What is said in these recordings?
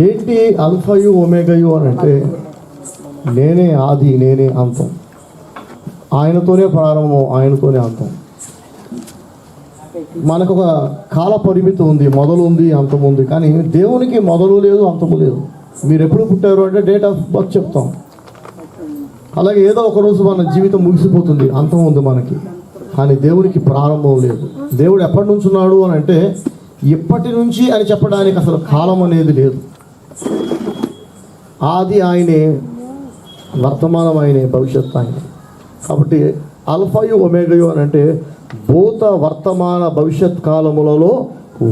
ఏంటి అల్ఫాయు ఒమేగయు అని అంటే, నేనే ఆది, నేనే అంతం. ఆయనతోనే ప్రారంభం, ఆయనతోనే అంతం. మనకు ఒక కాల పరిమితి ఉంది, మొదలు ఉంది, అంతం ఉంది. కానీ దేవునికి మొదలు లేదు, అంతము లేదు. మీరు ఎప్పుడు పుట్టారు అంటే డేట్ ఆఫ్ బర్త్ చెప్తాం. అలాగే ఏదో ఒక రోజు మన జీవితం ముగిసిపోతుంది, అంతం ఉంది మనకి. కానీ దేవునికి ప్రారంభం లేదు. దేవుడు ఎప్పటి నుంచి ఉన్నాడు అని అంటే ఇప్పటి నుంచి అని చెప్పడానికి అసలు కాలం అనేది లేదు. ఆది ఆయనే, వర్తమానం ఆయనే, భవిష్యత్తు ఆయనే. కాబట్టి అల్ఫాయు ఒమేగయు అని అంటే భూత వర్తమాన భవిష్యత్ కాలములలో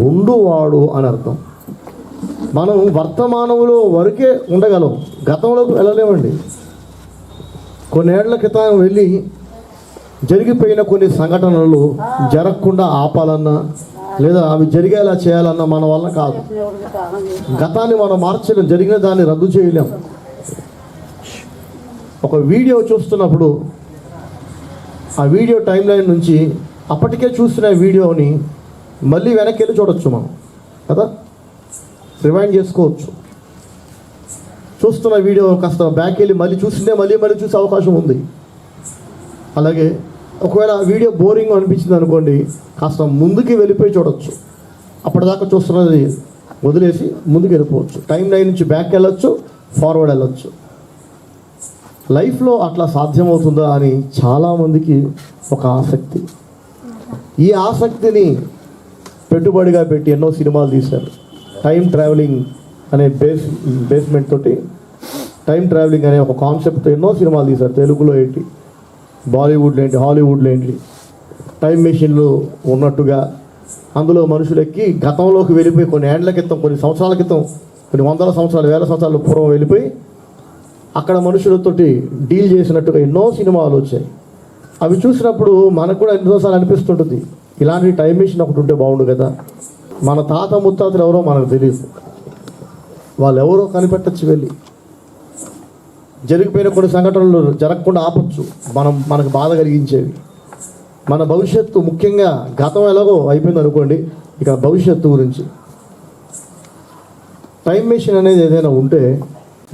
ఉండువాడు అని అర్థం. మనం వర్తమానంలో వరకే ఉండగలం, గతంలోకి వెళ్ళలేమండి. కొన్నేళ్ల క్రితం వెళ్ళి జరిగిపోయిన కొన్ని సంఘటనలు జరగకుండా ఆపాలన్నా లేదా అవి జరిగేలా చేయాలన్నా మన వల్ల కాదు. గతాన్ని మనం మార్చలేం, జరిగిన దాన్ని రద్దు చేయలేం. ఒక వీడియో చూస్తున్నప్పుడు ఆ వీడియో టైం లైన్ నుంచి అప్పటికే చూసిన వీడియోని మళ్ళీ వెనక్కి వెళ్ళి చూడొచ్చు మనం కదా, రివైండ్ చేసుకోవచ్చు. చూస్తున్న వీడియో కాస్త బ్యాక్ వెళ్ళి మళ్ళీ చూస్తుంటే మళ్ళీ చూసే అవకాశం ఉంది. అలాగే ఒకవేళ వీడియో బోరింగ్ అనిపించింది అనుకోండి, కాస్త ముందుకి వెళ్ళిపోయి చూడొచ్చు. అప్పటిదాకా చూస్తున్నది వదిలేసి ముందుకు వెళ్ళిపోవచ్చు. టైం లైన్ నుంచి బ్యాక్ వెళ్ళొచ్చు, ఫార్వర్డ్ వెళ్ళొచ్చు. లైఫ్లో అట్లా సాధ్యమవుతుందా అని చాలామందికి ఒక ఆసక్తి. ఈ ఆసక్తిని పెట్టుబడిగా పెట్టి ఎన్నో సినిమాలు తీశారు. టైం ట్రావెలింగ్ అనే బేస్మెంట్ తోటి, టైం ట్రావెలింగ్ అనే ఒక కాన్సెప్ట్తో ఎన్నో సినిమాలు తీశారు. తెలుగులో ఏంటి, బాలీవుడ్లో ఏంటి, హాలీవుడ్లో ఏంటి, టైం మెషిన్లు ఉన్నట్టుగా అందులో మనుషులు ఎక్కి గతంలోకి వెళ్ళిపోయి కొన్ని ఏళ్ల క్రితం, కొన్ని సంవత్సరాల క్రితం, కొన్ని వందల సంవత్సరాలు, వేల సంవత్సరాల పూర్వం వెళ్ళిపోయి అక్కడ మనుషులతోటి డీల్ చేసినట్టుగా ఎన్నో సినిమాలు వచ్చాయి. అవి చూసినప్పుడు మనకు కూడా ఎన్నోసార్లు అనిపిస్తుంటుంది, ఇలాంటి టైం మెషిన్ ఒకటి ఉంటే బాగుండు కదా. మన తాత ముత్తాతలు ఎవరో మనకు తెలియదు, వాళ్ళు ఎవరో కనిపెట్టచ్చు. వెళ్ళి జరిగిపోయిన కొన్ని సంఘటనలు జరగకుండా ఆపచ్చు, మనకు బాధ కలిగించేవి. మన భవిష్యత్తు, ముఖ్యంగా గతం ఎలాగో అయిపోయింది అనుకోండి, ఇక భవిష్యత్తు గురించి టైం మెషిన్ అనేది ఏదైనా ఉంటే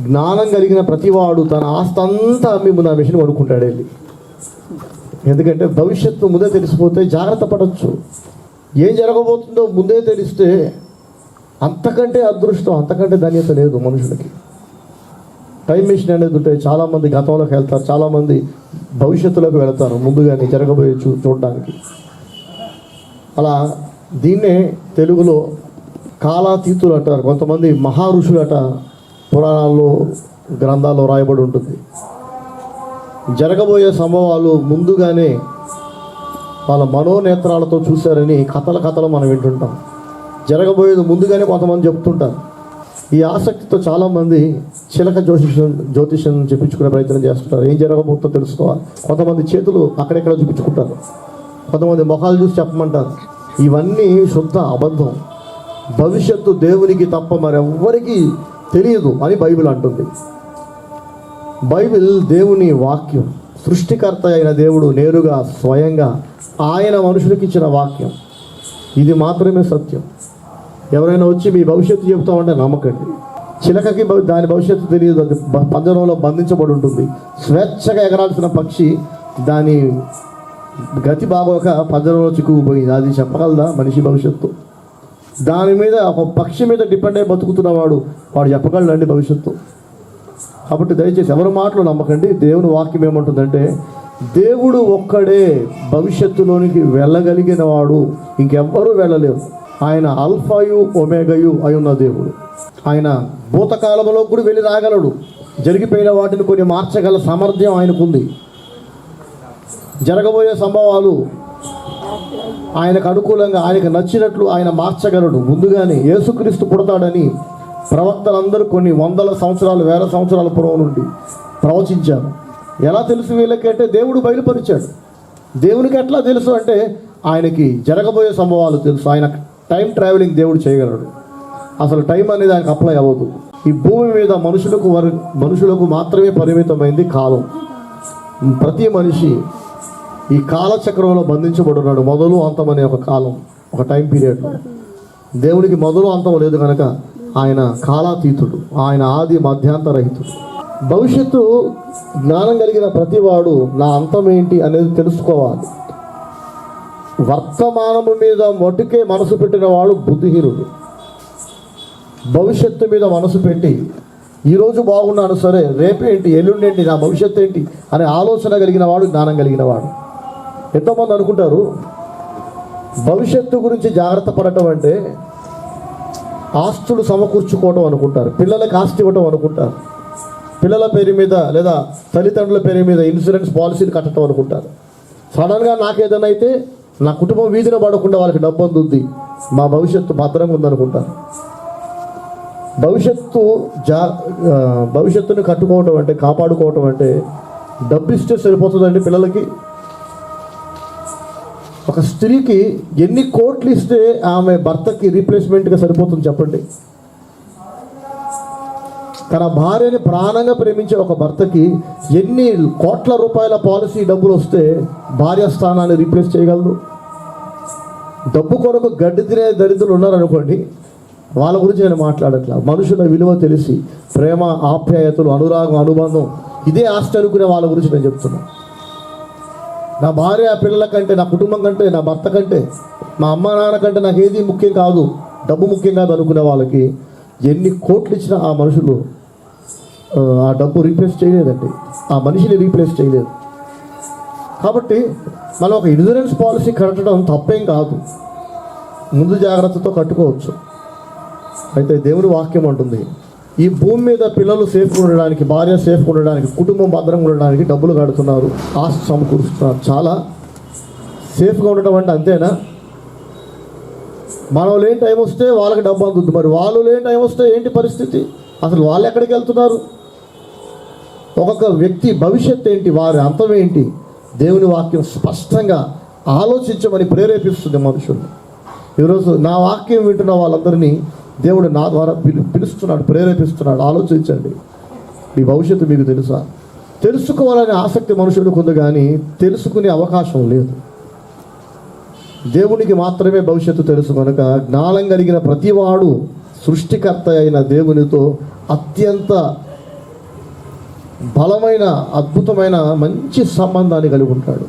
జ్ఞానం కలిగిన ప్రతివాడు తన ఆస్తి అంతా అమ్మి ముందు ఆ మెషిన్ కొనుక్కుంటాడు వెళ్ళి. ఎందుకంటే భవిష్యత్తు ముందే తెలిసిపోతే జాగ్రత్త పడవచ్చు. ఏం జరగబోతుందో ముందే తెలిస్తే అంతకంటే అదృష్టం, అంతకంటే ధన్యత లేదు మనుషులకి. టైం మెషిన్ అనేది ఉంటే చాలామంది గతంలోకి వెళ్తారు, చాలామంది భవిష్యత్తులోకి వెళ్తారు ముందుగానే జరగబోయే చూడడానికి. అలా దీన్నే తెలుగులో కాలాతీతులు అంటారు. కొంతమంది మహా ఋషులు అట పురాణాల్లో, గ్రంథాల్లో రాయబడి ఉంటుంది. జరగబోయే సంభవాలు ముందుగానే వాళ్ళ మనోనేత్రాలతో చూశారని కథలు మనం వింటుంటాం. జరగబోయేది ముందుగానే కొంతమంది చెప్తుంటారు. ఈ ఆసక్తితో చాలామంది చిలక జ్యోతిష్యం చెప్పించుకునే ప్రయత్నం చేస్తుంటారు. ఏం జరగబోతుందో తెలుసుకోవాలి. కొంతమంది చేతులు అక్కడెక్కడ చూపించుకుంటారు, కొంతమంది మొహాలు చూసి చెప్పమంటారు. ఇవన్నీ శుద్ధ అబద్ధం. భవిష్యత్తు దేవునికి తప్ప మరెవ్వరికీ తెలియదు అని బైబిల్ అంటుంది. బైబిల్ దేవుని వాక్యం. సృష్టికర్త అయిన దేవుడు నేరుగా స్వయంగా ఆయన మనుషులకు ఇచ్చిన వాక్యం. ఇది మాత్రమే సత్యం. ఎవరైనా వచ్చి మీ భవిష్యత్తు చెబుతామంటే నమ్మకండి. చిలకకి దాని భవిష్యత్తు తెలియదు, అది పంజరంలో బంధించబడి ఉంటుంది. స్వేచ్ఛగా ఎగరాల్సిన పక్షి దాని గతి బాగోక పంజరంలో చిక్కుకుపోయింది. అది చెప్పగలదా మనిషి భవిష్యత్తు? దాని మీద, ఒక పక్షి మీద డిపెండ్ అయి బతుకుతున్నవాడు వాడు చెప్పగలడండి భవిష్యత్తు? కాబట్టి దయచేసి ఎవరి మాటలు నమ్మకండి. దేవుని వాక్యం ఏమంటుందంటే దేవుడు ఒక్కడే భవిష్యత్తులోనికి వెళ్ళగలిగిన వాడు, ఇంకెవ్వరూ వెళ్ళలేరు. ఆయన అల్ఫాయు ఒమేగయు అయి ఉన్న దేవుడు. ఆయన భూతకాలంలో కూడా వెళ్ళి రాగలడు. జరిగిపోయిన వాటిని కొన్ని మార్చగల సామర్థ్యం ఆయనకుంది. జరగబోయే సంభవాలు ఆయనకు అనుకూలంగా, ఆయనకు నచ్చినట్లు ఆయన మార్చగలడు. ముందుగానే యేసుక్రీస్తు పుడతాడని ప్రవక్తలందరూ కొన్ని వందల సంవత్సరాలు, వేల సంవత్సరాల పూర్వం నుండి ప్రవచించారు. ఎలా తెలుసు వీళ్ళకి అంటే దేవుడు బయలుపరిచాడు. దేవునికి ఎట్లా తెలుసు అంటే ఆయనకి జరగబోయే సంభవాలు తెలుసు. ఆయన టైం ట్రావెలింగ్ దేవుడు చేయగలడు. అసలు టైం అనేది ఆయనకు అప్లై అవ్వదు. ఈ భూమి మీద మనుషులకు మాత్రమే పరిమితమైంది కాలం. ప్రతి మనిషి ఈ కాలచక్రంలో బంధించబడి ఉన్నాడు. మొదలు అంతం అనే ఒక కాలం, ఒక టైం పీరియడ్. దేవునికి మొదలు అంతం లేదు కనుక ఆయన కాలాతీతుడు, ఆయన ఆది మధ్యాంతరహితుడు. భవిష్యత్తు జ్ఞానం కలిగిన ప్రతివాడు నా అంతం ఏంటి అనేది తెలుసుకోవాలి. వర్తమానము మీద మొటికే మనసు పెట్టిన వాడు బుద్ధిహీనుడు. భవిష్యత్తు మీద మనసు పెట్టి ఈరోజు బాగున్నాను సరే, రేపేంటి, ఎల్లుండేంటి, నా భవిష్యత్తు ఏంటి అనే ఆలోచన కలిగిన వాడు జ్ఞానం కలిగిన వాడు. ఎంతోమంది అనుకుంటారు భవిష్యత్తు గురించి జాగ్రత్త పడటం అంటే ఆస్తులు సమకూర్చుకోవడం అనుకుంటారు, పిల్లలకి ఆస్తి ఇవ్వటం అనుకుంటారు, పిల్లల పేరు మీద లేదా తల్లిదండ్రుల పేరు మీద ఇన్సూరెన్స్ పాలసీలు కట్టడం అనుకుంటారు. సడన్గా నాకేదైనా అయితే నా కుటుంబం వీధిన పడకుండా వాళ్ళకి డబ్బు అందుద్ది, మా భవిష్యత్తు భద్రంగా ఉందనుకుంటారు. భవిష్యత్తుని కట్టుకోవటం అంటే, కాపాడుకోవటం అంటే డబ్బు ఇస్తే సరిపోతుందండి పిల్లలకి? ఒక స్త్రీకి ఎన్ని కోట్లు ఇస్తే ఆమె భర్తకి రీప్లేస్మెంట్గా సరిపోతుంది చెప్పండి? తన భార్యని ప్రాణంగా ప్రేమించే ఒక భర్తకి ఎన్ని కోట్ల రూపాయల పాలసీ డబ్బులు వస్తే భార్య స్థానాన్ని రీప్లేస్ చేయగలదు? డబ్బు కొరకు గడ్డి తినే దరిద్రులు ఉన్నారనుకోండి, వాళ్ళ గురించి నేను మాట్లాడట్లా. మనుషుల విలువ తెలిసి ప్రేమ, ఆప్యాయతలు, అనురాగం, అనుబంధం ఇదే ఆస్తి అనుకునే వాళ్ళ గురించి నేను చెప్తున్నాను. నా భార్య పిల్లల కంటే, నా కుటుంబం కంటే, నా భర్త కంటే, మా అమ్మ నాన్న కంటే నాకు ఏది ముఖ్యం కాదు, డబ్బు ముఖ్యం కాదు అనుకునే వాళ్ళకి ఎన్ని కోట్లు ఇచ్చినా ఆ మనుషులు ఆ డబ్బు రీప్లేస్ చేయలేదండి, ఆ మనిషిని రీప్లేస్ చేయలేదు. కాబట్టి మనం ఒక ఇన్సూరెన్స్ పాలసీ కట్టడం తప్పేం కాదు, ముందు జాగ్రత్తతో కట్టుకోవచ్చు. అయితే దేవుని వాక్యం అంటుంది ఈ భూమి మీద పిల్లలు సేఫ్గా ఉండడానికి, భార్య సేఫ్గా ఉండడానికి, కుటుంబం భద్రంగా ఉండడానికి డబ్బులు కడుతున్నారు, ఆస్తి సమకూరుస్తున్నారు. చాలా సేఫ్గా ఉండటం అంటే అంతేనా? మనం లేని టైం వస్తే వాళ్ళకి డబ్బు అందుతుంది, మరి వాళ్ళు లేని టైం వస్తే ఏంటి పరిస్థితి? అసలు వాళ్ళు ఎక్కడికి వెళ్తున్నారు? ఒక్కొక్క వ్యక్తి భవిష్యత్తు ఏంటి, వారి అంతం ఏంటి? దేవుని వాక్యం స్పష్టంగా ఆలోచించమని ప్రేరేపిస్తుంది మనుషులు. ఈరోజు నా వాక్యం వింటున్న వాళ్ళందరినీ దేవుడు నా ద్వారా పిలుస్తున్నాడు, ప్రేరేపిస్తున్నాడు. ఆలోచించండి, మీ భవిష్యత్తు మీకు తెలుసా? తెలుసుకోవాలనే ఆసక్తి మనుషులకు ఉంది, కానీ తెలుసుకునే అవకాశం లేదు. దేవునికి మాత్రమే భవిష్యత్తు తెలుసు కనుక జ్ఞానం కలిగిన ప్రతివాడు సృష్టికర్త అయిన దేవునితో అత్యంత బలమైన, అద్భుతమైన, మంచి సంబంధాన్ని కలిగి ఉంటాడు.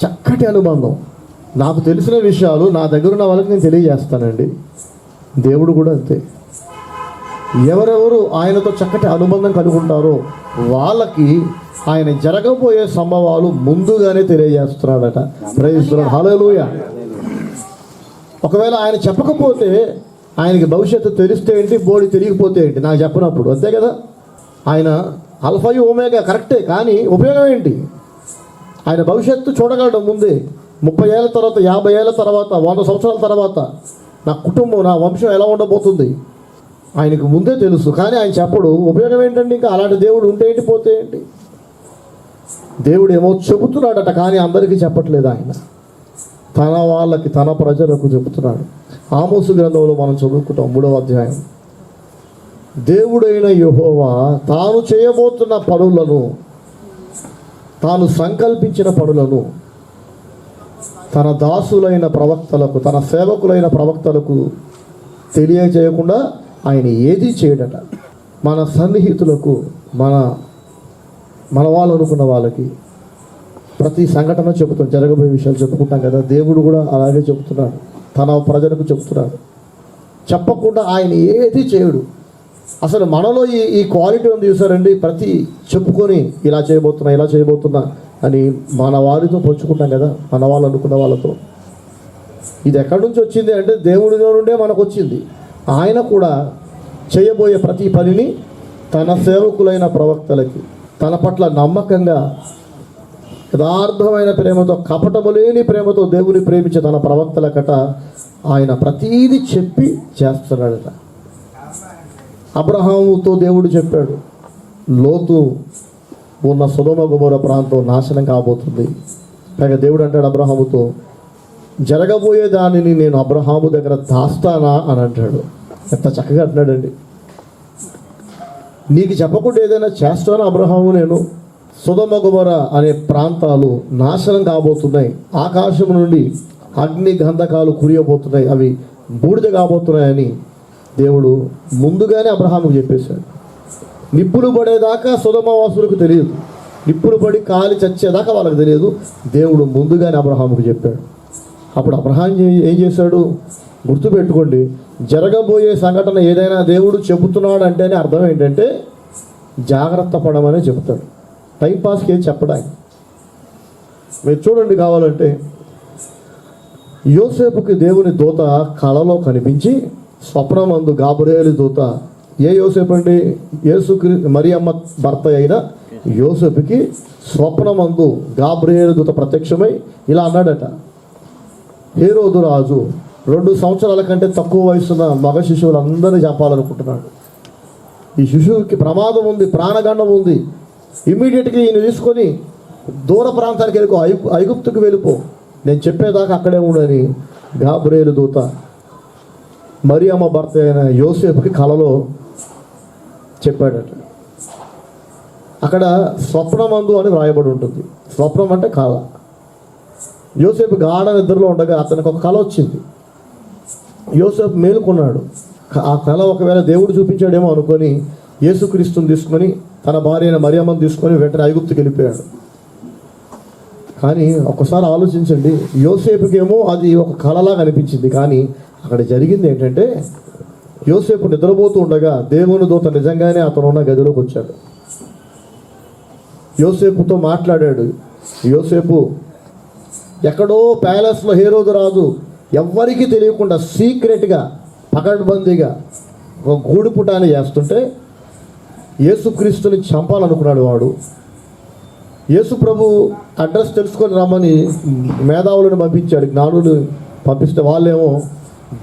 చక్కటి అనుబంధం. నాకు తెలిసిన విషయాలు నా దగ్గర ఉన్న వాళ్ళకి నేను తెలియజేస్తానండి. దేవుడు కూడా అంతే. ఎవరెవరు ఆయనతో చక్కటి అనుబంధం కలిగి ఉంటారో వాళ్ళకి ఆయన జరగబోయే సంభవాలు ముందుగానే తెలియజేస్తున్నాడట. ప్రైజ్ ది లార్డ్, హల్లెలూయా. ఒకవేళ ఆయన చెప్పకపోతే ఆయనకి భవిష్యత్తు తెలిస్తే ఏంటి, బోడి తెలియకపోతే ఏంటి, నాకు చెప్పినప్పుడు అంతే కదా. ఆయన అల్ఫాయు ఓమేగా కరెక్టే, కానీ ఉపయోగం ఏంటి? ఆయన భవిష్యత్తు చూడగలడం ముందే. 30 ఏళ్ళ తర్వాత, 50 ఏళ్ళ తర్వాత, 100 సంవత్సరాల తర్వాత నా కుటుంబం, నా వంశం ఎలా ఉండబోతుంది ఆయనకు ముందే తెలుసు. కానీ ఆయన చెప్పడు. ఉపయోగం ఏంటండి? ఇంకా అలాంటి దేవుడు ఉంటే ఏంటి, పోతే ఏంటి? దేవుడు ఏమో చెబుతున్నాడట, కానీ అందరికీ చెప్పట్లేదు. ఆయన తన వాళ్ళకి, తన ప్రజలకు చెబుతున్నాడు. ఆమోసు గ్రంథంలో మనం చదువుకుంటాం 3వ అధ్యాయం. దేవుడైన యెహోవా తాను చేయబోతున్న పనులను, తాను సంకల్పించిన పనులను తన దాసులైన ప్రవక్తలకు, తన సేవకులైన ప్రవక్తలకు తెలియజేయకుండా ఆయన ఏది చేయడట. మన సన్నిహితులకు, మన వాళ్ళు అనుకున్న వాళ్ళకి ప్రతి సంఘటన చెబుతాం, జరగబోయే విషయాలు చెప్పుకుంటాం కదా. దేవుడు కూడా అలాగే చెబుతున్నాడు, తన ప్రజలకు చెబుతున్నాడు. చెప్పకుండా ఆయన ఏది చేయడు. అసలు మనలో ఈ క్వాలిటీ ఉంది చూసారండి, ప్రతి చెప్పుకొని ఇలా చేయబోతున్నా అని మన వారితో పంచుకుంటాం కదా, మన వాళ్ళు అనుకున్న వాళ్ళతో. ఇది ఎక్కడి నుంచి వచ్చింది అంటే దేవుడిలో నుండే మనకు వచ్చింది. ఆయన కూడా చేయబోయే ప్రతి పనిని తన సేవకులైన ప్రవక్తలకి, తన పట్ల నమ్మకంగా, యథార్థమైన ప్రేమతో, కపటము లేని ప్రేమతో దేవుని ప్రేమించే తన ప్రవక్తలకట ఆయన ప్రతీది చెప్పి చేస్తున్నాడట. అబ్రహాముతో దేవుడు చెప్పాడు, లోతు ఉన్న సొదొమ గొమొర్రా ప్రాంతం నాశనం కాబోతుంది. పైగా దేవుడు అంటాడు అబ్రహాముతో, జరగబోయే దానిని నేను అబ్రహాము దగ్గర దాస్తానా అని అంటాడు. ఎంత చక్కగా అంటున్నాడండి. నీకు చెప్పకుండా ఏదైనా చేస్తాను అబ్రహాము, నేను సొదొమ గొమొర్రా అనే ప్రాంతాలు నాశనం కాబోతున్నాయి, ఆకాశం నుండి అగ్ని గంధకాలు కురియబోతున్నాయి, అవి బూడిద కాబోతున్నాయని దేవుడు ముందుగానే అబ్రహాముకు చెప్పేశాడు. నిప్పులు పడేదాకా సొదొమ వాసులకు తెలియదు, నిప్పులు పడి కాలి చచ్చేదాకా వాళ్ళకి తెలియదు. దేవుడు ముందుగానే అబ్రహాముకు చెప్పాడు. అప్పుడు అబ్రహాం ఏం చేశాడు? గుర్తుపెట్టుకోండి, జరగబోయే సంఘటన ఏదైనా దేవుడు చెబుతున్నాడు అంటేనే అర్థం ఏంటంటే జాగ్రత్త పడమనే చెబుతాడు. టైంపాస్కి ఏం చెప్పడానికి. మీరు చూడండి, కావాలంటే యోసేపుకి దేవుని దూత కళలో కనిపించి స్వప్నమందు గాబ్రియేలు దూత, ఏ యోసేపు అండి? మరియమ్మ భర్త అయిన యోసేపుకి స్వప్నమందు గాబ్రియేలు దూత ప్రత్యక్షమై ఇలా అన్నాడట, హేరోదు రాజు 2 సంవత్సరాల కంటే తక్కువ వయసున్న మగ శిశువులందరినీ చంపాలనుకుంటున్నాడు. ఈ శిశువుకి ప్రమాదం ఉంది, ప్రాణగండం ఉంది. ఇమ్మీడియట్గా ఈయన తీసుకొని దూర ప్రాంతానికి వెళ్ళిపో, ఐగుప్తుకు వెళ్ళిపో, నేను చెప్పేదాకా అక్కడే ఉండని గాబ్రియేలు దూత మరియమ్మ భర్త అయిన యోసేపుకి కలలో చెప్పాడట. అక్కడ స్వప్నమందు అని వ్రాయబడి ఉంటుంది. స్వప్నం అంటే కళ. యోసేపు గాఢ నిద్రలో ఉండగా అతనికి ఒక కళ వచ్చింది. యోసేపు మేలుకున్నాడు. ఆ కళ ఒకవేళ దేవుడు చూపించాడేమో అనుకొని యేసుక్రీస్తుని తీసుకొని తన భార్య అయిన మరియమ్మను తీసుకొని వెంటనే ఐగుప్తుకి వెళ్ళిపోయాడు. కానీ ఒక్కసారి ఆలోచించండి, యోసేపుకేమో అది ఒక కళలాగా అనిపించింది. కానీ అక్కడ జరిగింది ఏంటంటే, యోసేపు నిద్రపోతూ ఉండగా దేవుని దూత నిజంగానే అతను ఉన్న గదిలోకి వచ్చాడు. యోసేపుతో మాట్లాడాడు. యోసేపు ఎక్కడో ప్యాలెస్లో హేరోదు రాజు ఎవ్వరికీ తెలియకుండా సీక్రెట్గా పకడ్బందీగా ఒక గూడుపుటాన్ని చేస్తుంటే యేసుక్రీస్తుని చంపాలనుకున్నాడు వాడు. యేసు ప్రభు అడ్రస్ తెలుసుకొని రమ్మని మేధావులను పంపించాడు, జ్ఞానులు పంపిస్తే వాళ్ళేమో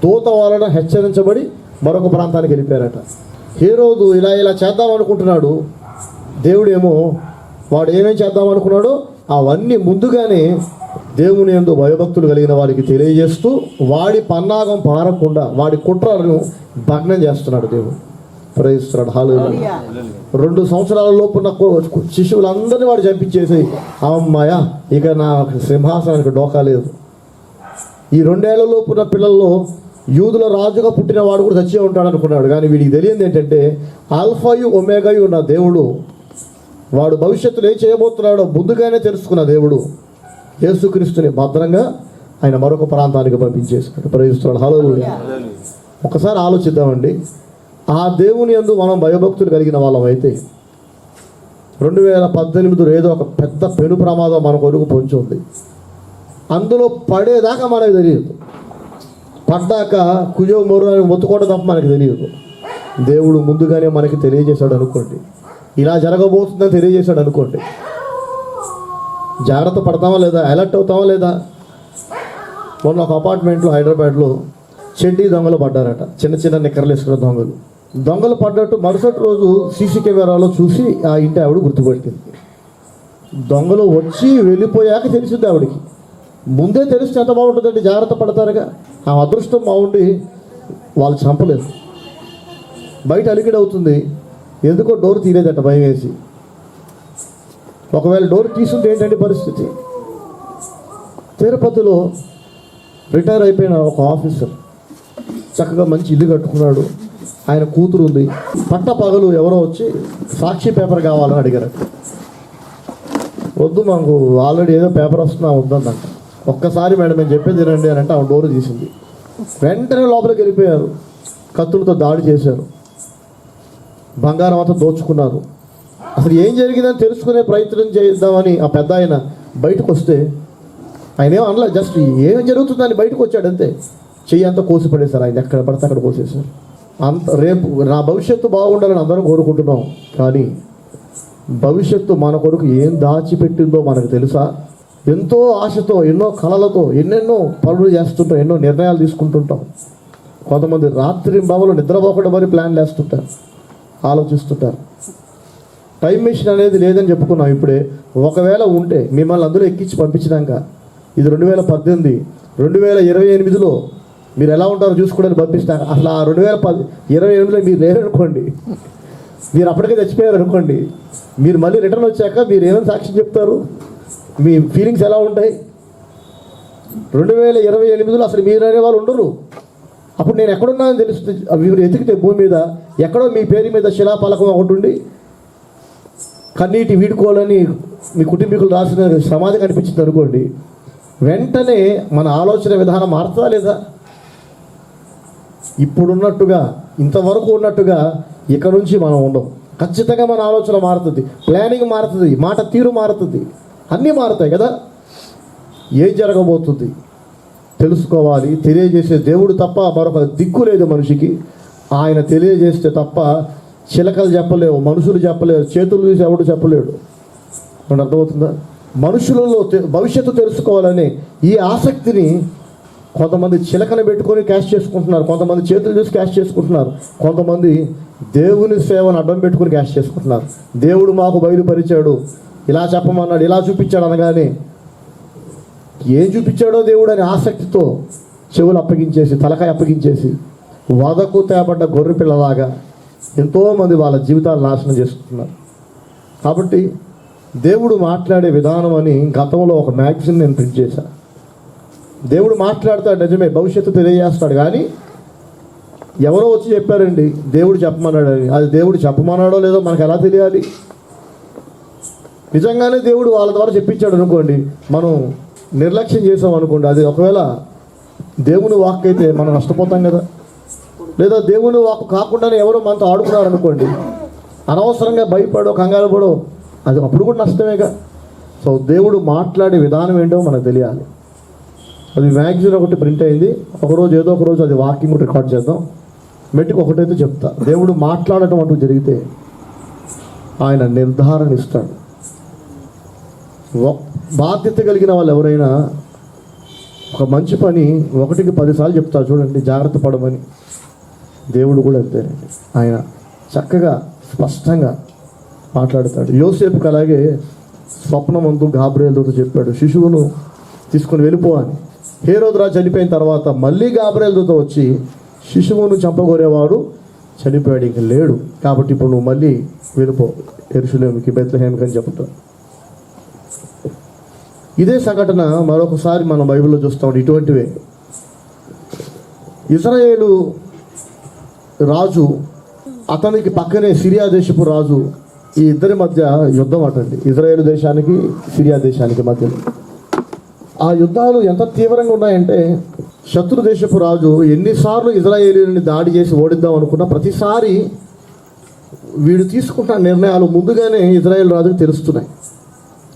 దూత వలన హెచ్చరించబడి మరొక ప్రాంతానికి వెళ్ళిపోయారట. హేరోదు ఇలా చేద్దాం అనుకుంటున్నాడు. దేవుడేమో వాడు ఏమేం చేద్దాం అనుకున్నాడో అవన్నీ ముందుగానే దేవుని యందు భయభక్తులు కలిగిన వారికి తెలియజేస్తూ వాడి పన్నాగం పారకుండా వాడి కుట్రలను భగ్నం చేస్తున్నాడు దేవుడు. ప్రయత్నిస్తున్నాడు. హల్లెలూయా. 2 సంవత్సరాల లోపు ఉన్న శిశువులందరినీ వాడు చంపించేసి, అమ్మాయ ఇక నా సింహాసనానికి డోకా లేదు. ఈ 2 ఏళ్ల లోపు ఉన్న పిల్లల్లో యూదుల రాజుగా పుట్టిన వాడు కూడా చచ్చే ఉంటాడు అనుకున్నాడు. కానీ వీడికి తెలియదు ఏంటంటే ఆల్ఫాయు ఒమేగాయు ఉన్న దేవుడు, వాడు భవిష్యత్తులో ఏం చేయబోతున్నాడో ముందుగానే తెలుసుకున్న దేవుడు యేసుక్రీస్తుని భద్రంగా ఆయన మరొక ప్రాంతానికి పంపించేశాడు. ప్రయత్నిస్తున్నాడు. హల్లెలూయా. ఒకసారి ఆలోచిద్దామండి, ఆ దేవుని యందు మనం భయభక్తులు కలిగిన వాళ్ళం అయితే 2018 ఏదో ఒక పెద్ద పెను ప్రమాదం మన కొరకు పొంచి ఉంది. అందులో పడేదాకా మనకు తెలియదు, పడ్డాక కుజో మొర్ర మొత్తుకోవడం తప్ప మనకు తెలియదు. దేవుడు ముందుగానే మనకి తెలియజేశాడు అనుకోండి, ఇలా జరగబోతుందని తెలియజేశాడు అనుకోండి, జాగ్రత్త పడతామా లేదా? అలర్ట్ అవుతామా లేదా? మొన్న ఒక అపార్ట్మెంట్లో హైదరాబాద్లో చెడ్డీ దొంగలు పడ్డారట. చిన్న నిక్కర్లు వేసుకున్న దొంగలు పడ్డట్టు మరుసటి రోజు సీసీ కెమెరాలో చూసి ఆ ఇంటి ఆవిడ గుర్తుపట్టింది. దొంగలు వచ్చి వెళ్ళిపోయాక తెలిసింది ఆవిడికి. ముందే తెలిస్తే ఎంత బాగుంటుందండి, జాగ్రత్త పడతారుగా. ఆ అదృష్టం బాగుండి వాళ్ళు చంపలేదు. బయట అలికిడి అవుతుంది, ఎందుకో డోర్ తీరేదట భయం వేసి. ఒకవేళ డోర్ తీసుంటే ఏంటంటే పరిస్థితి. తిరుపతిలో రిటైర్ అయిపోయిన ఒక ఆఫీసర్ చక్కగా మంచి ఇల్లు కట్టుకున్నాడు, ఆయన కూతురు ఉంది. పగలు ఎవరో వచ్చి సాక్షి పేపర్ కావాలని అడిగారు. వద్దు, మాకు ఆల్రెడీ ఏదో పేపర్ వస్తున్నా వద్దంట. ఒక్కసారి మేడం నేను చెప్పేది రండి అని అంటే ఆమె డోర్ తీసింది. వెంటనే లోపలికి వెళ్ళిపోయారు, కత్తులతో దాడి చేశారు, బంగారం అంతా దోచుకున్నారు. అసలు ఏం జరిగిందని తెలుసుకునే ప్రయత్నం చేద్దామని ఆ పెద్ద ఆయన బయటకు వస్తే ఆయన ఏమో అనలే, జస్ట్ ఏం జరుగుతుందని బయటకు వచ్చాడు అంతే. చెయ్యి అంతా కోసి పడేశారు, ఆయన ఎక్కడ పడితే అక్కడ కోసేశారు. రేపు నా భవిష్యత్తు బాగుండాలని అందరం కోరుకుంటున్నాం, కానీ భవిష్యత్తు మన కొరకు ఏం దాచిపెట్టిందో మనకు తెలుసా? ఎంతో ఆశతో, ఎన్నో కళలతో ఎన్నెన్నో పనులు చేస్తుంటాం, ఎన్నో నిర్ణయాలు తీసుకుంటుంటాం. కొంతమంది రాత్రి బాబులు నిద్రపోకుండా మరి ప్లాన్లు వేస్తుంటారు, ఆలోచిస్తుంటారు. టైం మెషిన్ అనేది లేదని చెప్పుకున్నాం ఇప్పుడే. ఒకవేళ ఉంటే మిమ్మల్ని అందులో ఎక్కించి పంపించినాక, ఇది 2018, 2028లో మీరు ఎలా ఉంటారో చూసుకోవడానికి పంపిస్తాను. అసలు ఆ 2028లో మీరు లేరనుకోండి, మీరు అప్పటికే చచ్చిపోయారు అనుకోండి, మీరు మళ్ళీ రిటర్న్ వచ్చాక మీరు ఏమైనా సాక్ష్యం చెప్తారు? మీ ఫీలింగ్స్ ఎలా ఉంటాయి? 2028లో అసలు మీరు అనే వాళ్ళు ఉండరు. అప్పుడు నేను ఎక్కడున్నానని తెలుస్తుంది. అవి ఎతికితే భూమి మీద ఎక్కడో మీ పేరు మీద శిలాఫలకం ఒకటి ఉండి కన్నీటి వీడుకోవాలని మీ కుటుంబీకులు రాసిన సమాధి కనిపించింది అనుకోండి, వెంటనే మన ఆలోచన విధానం మారుతుందా లేదా? ఇప్పుడున్నట్టుగా ఇంతవరకు ఉన్నట్టుగా ఇక నుంచి మనం ఉండం. ఖచ్చితంగా మన ఆలోచన మారుతుంది, ప్లానింగ్ మారుతుంది, మాట తీరు మారుతుంది, అన్నీ మారుతాయి కదా. ఏం జరగబోతుంది తెలుసుకోవాలి. తెలియజేసే దేవుడు తప్ప మరొక దిక్కు లేదు మనిషికి. ఆయన తెలియజేస్తే తప్ప చిలకలు చెప్పలేవు, మనుషులు చెప్పలేరు, చేతులు చూసి ఎవడు చెప్పలేడు. మనకు అర్థమవుతుందా? మనుషులలో భవిష్యత్తు తెలుసుకోవాలని ఈ ఆసక్తిని కొంతమంది చిలకను పెట్టుకొని క్యాష్ చేసుకుంటున్నారు, కొంతమంది చేతులు చూసి క్యాష్ చేసుకుంటున్నారు, కొంతమంది దేవుని సేవను అడ్డం పెట్టుకుని క్యాష్ చేసుకుంటున్నారు. దేవుడు మాకు బయలుపరిచాడు, ఇలా చెప్పమన్నాడు, ఇలా చూపించాడు అనగానే ఏం చూపించాడో దేవుడు అని ఆసక్తితో చెవులు అప్పగించేసి తలకాయ అప్పగించేసి వదకు తేపడ్డ గొర్రె పిల్లలాగా ఎంతోమంది వాళ్ళ జీవితాలు నాశనం చేసుకుంటున్నారు. కాబట్టి దేవుడు మాట్లాడే విధానం అని గతంలో ఒక మ్యాగజైన్ నేను ప్రింట్ చేశాను. దేవుడు మాట్లాడతాడు నిజమే, భవిష్యత్తు తెలియజేస్తాడు. కానీ ఎవరో వచ్చి చెప్పారండి దేవుడు చెప్పమన్నాడు అని. అది దేవుడు చెప్పమన్నాడో లేదో మనకు ఎలా తెలియాలి? నిజంగానే దేవుడు వాళ్ళ ద్వారా చెప్పించాడు అనుకోండి, మనం నిర్లక్ష్యం చేసాం అనుకోండి, అది ఒకవేళ దేవుని వాక్ అయితే మనం నష్టపోతాం కదా. లేదా దేవుని వాక్ కాకుండానే ఎవరో మనతో ఆడుకున్నారు అనుకోండి, అనవసరంగా భయపడో కంగారు పడో, అది అప్పుడు కూడా నష్టమేగా. సో దేవుడు మాట్లాడే విధానం ఏంటో మనకు తెలియాలి. అది మ్యాగజైన్ ఒకటి ప్రింట్ అయింది, ఒకరోజు ఏదో ఒకరోజు అది వాకింగ్ రికార్డ్ చేద్దాం. మెట్టుకు ఒకటైతే చెప్తా, దేవుడు మాట్లాడటం అంటూ జరిగితే ఆయన నిర్ధారణ ఇస్తాడు. బాధ్యత కలిగిన వాళ్ళు ఎవరైనా ఒక మంచి పని 1కి 10 సార్లు చెప్తారు చూడండి, జాగ్రత్త పడమని. దేవుడు కూడా అంతేనండి, ఆయన చక్కగా స్పష్టంగా మాట్లాడతాడు. యోసేపుకి అలాగే స్వప్నమందు గాబ్రియేలుతో చెప్పాడు, శిశువును తీసుకొని వెళ్ళిపో అని. హేరోదు రాజు చనిపోయిన తర్వాత మళ్ళీ గాబ్రియేలుతో వచ్చి శిశువును చంపగోరేవాడు చనిపోయాడు, ఇంక లేడు, కాబట్టి ఇప్పుడు నువ్వు మళ్ళీ వెళ్ళిపో యెరూషలేముకి, బెత్లెహేముకి అని చెప్తాడు. ఇదే సంఘటన మరొకసారి మనం బైబిల్లో చూస్తాం. ఇటువంటివే ఇశ్రాయేలు రాజు, అతనికి పక్కనే సిరియా దేశపు రాజు, ఈ ఇద్దరి మధ్య యుద్ధం అటండి. ఇజ్రాయేలు దేశానికి సిరియా దేశానికి మధ్యలో ఆ యుద్ధాలు ఎంత తీవ్రంగా ఉన్నాయంటే, శత్రు దేశపు రాజు ఎన్నిసార్లు ఇజ్రాయేలీని దాడి చేసి ఓడిద్దాం అనుకున్నా ప్రతిసారి వీడు తీసుకుంటున్న నిర్ణయాలు ముందుగానే ఇజ్రాయేల్ రాజుకు తెలుస్తున్నాయి.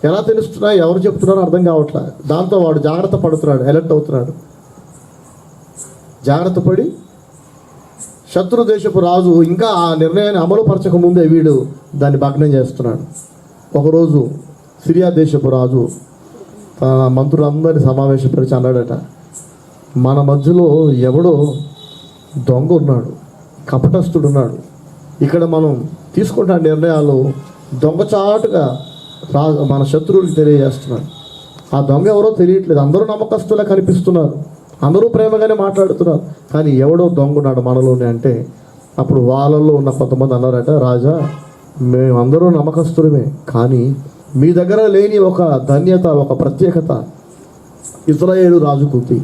ఎలా తెలుస్తున్నాయి, ఎవరు చెప్తున్నారో అర్థం కావట్లే. దాంతో వాడు జాగ్రత్త పడుతున్నాడు, అలర్ట్ అవుతున్నాడు. జాగ్రత్త పడి శత్రు దేశపు రాజు ఇంకా ఆ నిర్ణయాన్ని అమలు పరచక ముందే వీడు దాన్ని భగ్నం చేస్తున్నాడు. ఒకరోజు సిరియా దేశపు రాజు తన మంత్రులందరినీ సమావేశపరిచి అన్నాడట, మన మధ్యలో ఎవడో దొంగ ఉన్నాడు, కపటస్థుడు ఉన్నాడు. ఇక్కడ మనం తీసుకుంటున్న నిర్ణయాలు దొంగచాటుగా మన శత్రువులకు తెలియజేస్తున్నాడు. ఆ దొంగ ఎవరో తెలియట్లేదు, అందరూ నమ్మకస్తులా కనిపిస్తున్నారు, అందరూ ప్రేమగానే మాట్లాడుతున్నారు, కానీ ఎవడో దొంగ ఉన్నాడు మనలోనే. అంటే అప్పుడు వాళ్ళల్లో ఉన్న కొంతమంది అన్నారట, రాజా మేమందరూ నమ్మకస్తులమే, కానీ మీ దగ్గర లేని ఒక ధన్యత, ఒక ప్రత్యేకత ఇశ్రాయేలు రాజుకు ఉంది.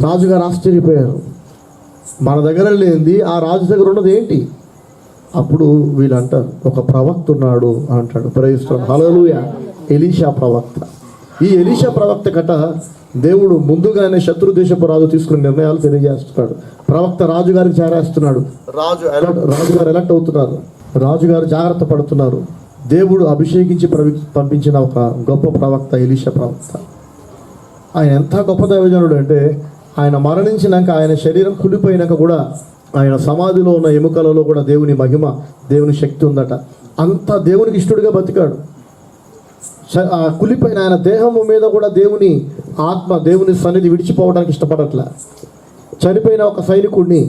రాజుగారు ఆశ్చర్యపోయారు, మన దగ్గర లేనిది ఆ రాజు దగ్గర ఉన్నది ఏంటి? అప్పుడు వీళ్ళు అంటారు, ఒక ప్రవక్త ఉన్నాడు అంటాడు. ప్రయిస్తున్నాడు, హల్లెలూయా. ఎలీషా ప్రవక్త. ఈ ఎలీషా ప్రవక్త కట దేవుడు ముందుగానే శత్రు దేశపు రాజు తీసుకునే నిర్ణయాలు తెలియజేస్తున్నాడు. ప్రవక్త రాజుగారికి చేరేస్తున్నాడు, రాజుగారు ఎలక్ట్ అవుతున్నారు, రాజుగారు జాగ్రత్త పడుతున్నారు. దేవుడు అభిషేకించి పంపించిన ఒక గొప్ప ప్రవక్త ఎలీషా ప్రవక్త. ఆయన ఎంత గొప్ప దైవజనుడు అంటే, ఆయన మరణించినాక, ఆయన శరీరం కులిపోయినాక కూడా ఆయన సమాధిలో ఉన్న ఎముకలలో కూడా దేవుని మహిమ, దేవుని శక్తి ఉందట. అంత దేవునికి ఇష్టడుగా బతికాడు. ఆ కులిపోయిన ఆయన దేహము మీద కూడా దేవుని ఆత్మ, దేవుని సన్నిధి విడిచిపోవడానికి ఇష్టపడట్ల. చనిపోయిన ఒక సైనికుడిని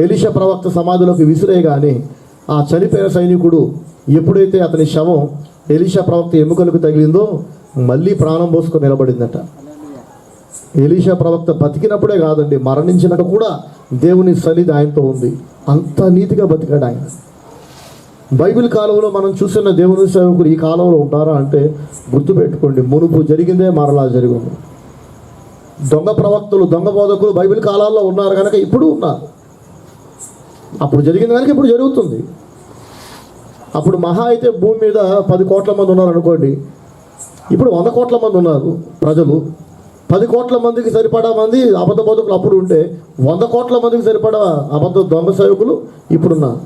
ఎలీషా ప్రవక్త సమాధిలోకి విసిరేయగానే ఆ చనిపోయిన సైనికుడు ఎప్పుడైతే అతని శవం ఎలీషా ప్రవక్త ఎముకలకు తగిలిందో మళ్ళీ ప్రాణం పోసుకొని నిలబడిందట. ఎలీషా ప్రవక్త బతికినప్పుడే కాదండి, మరణించినట్టు కూడా దేవుని సన్నిధి ఆయనతో ఉంది. అంత నీతిగా బతికాడు ఆయన. బైబిల్ కాలంలో మనం చూసిన దేవుని సేవకులు ఈ కాలంలో ఉంటారా అంటే గుర్తుపెట్టుకోండి, మునుపు జరిగిందే మరలా జరిగింది. దొంగ ప్రవక్తలు, దొంగ బోధకులు బైబిల్ కాలాల్లో ఉన్నారు కనుక ఇప్పుడు ఉన్నారు. అప్పుడు జరిగింది కనుక ఇప్పుడు జరుగుతుంది. అప్పుడు మహా అయితే భూమి మీద 10 కోట్ల మంది ఉన్నారు అనుకోండి, ఇప్పుడు 100 కోట్ల మంది ఉన్నారు ప్రజలు. 10 కోట్ల మందికి సరిపడా మంది అబద్ధ బోధకులు అప్పుడు ఉంటే 100 కోట్ల మందికి సరిపడా అబద్ధ దొంగ సేవకులు ఇప్పుడున్నారు.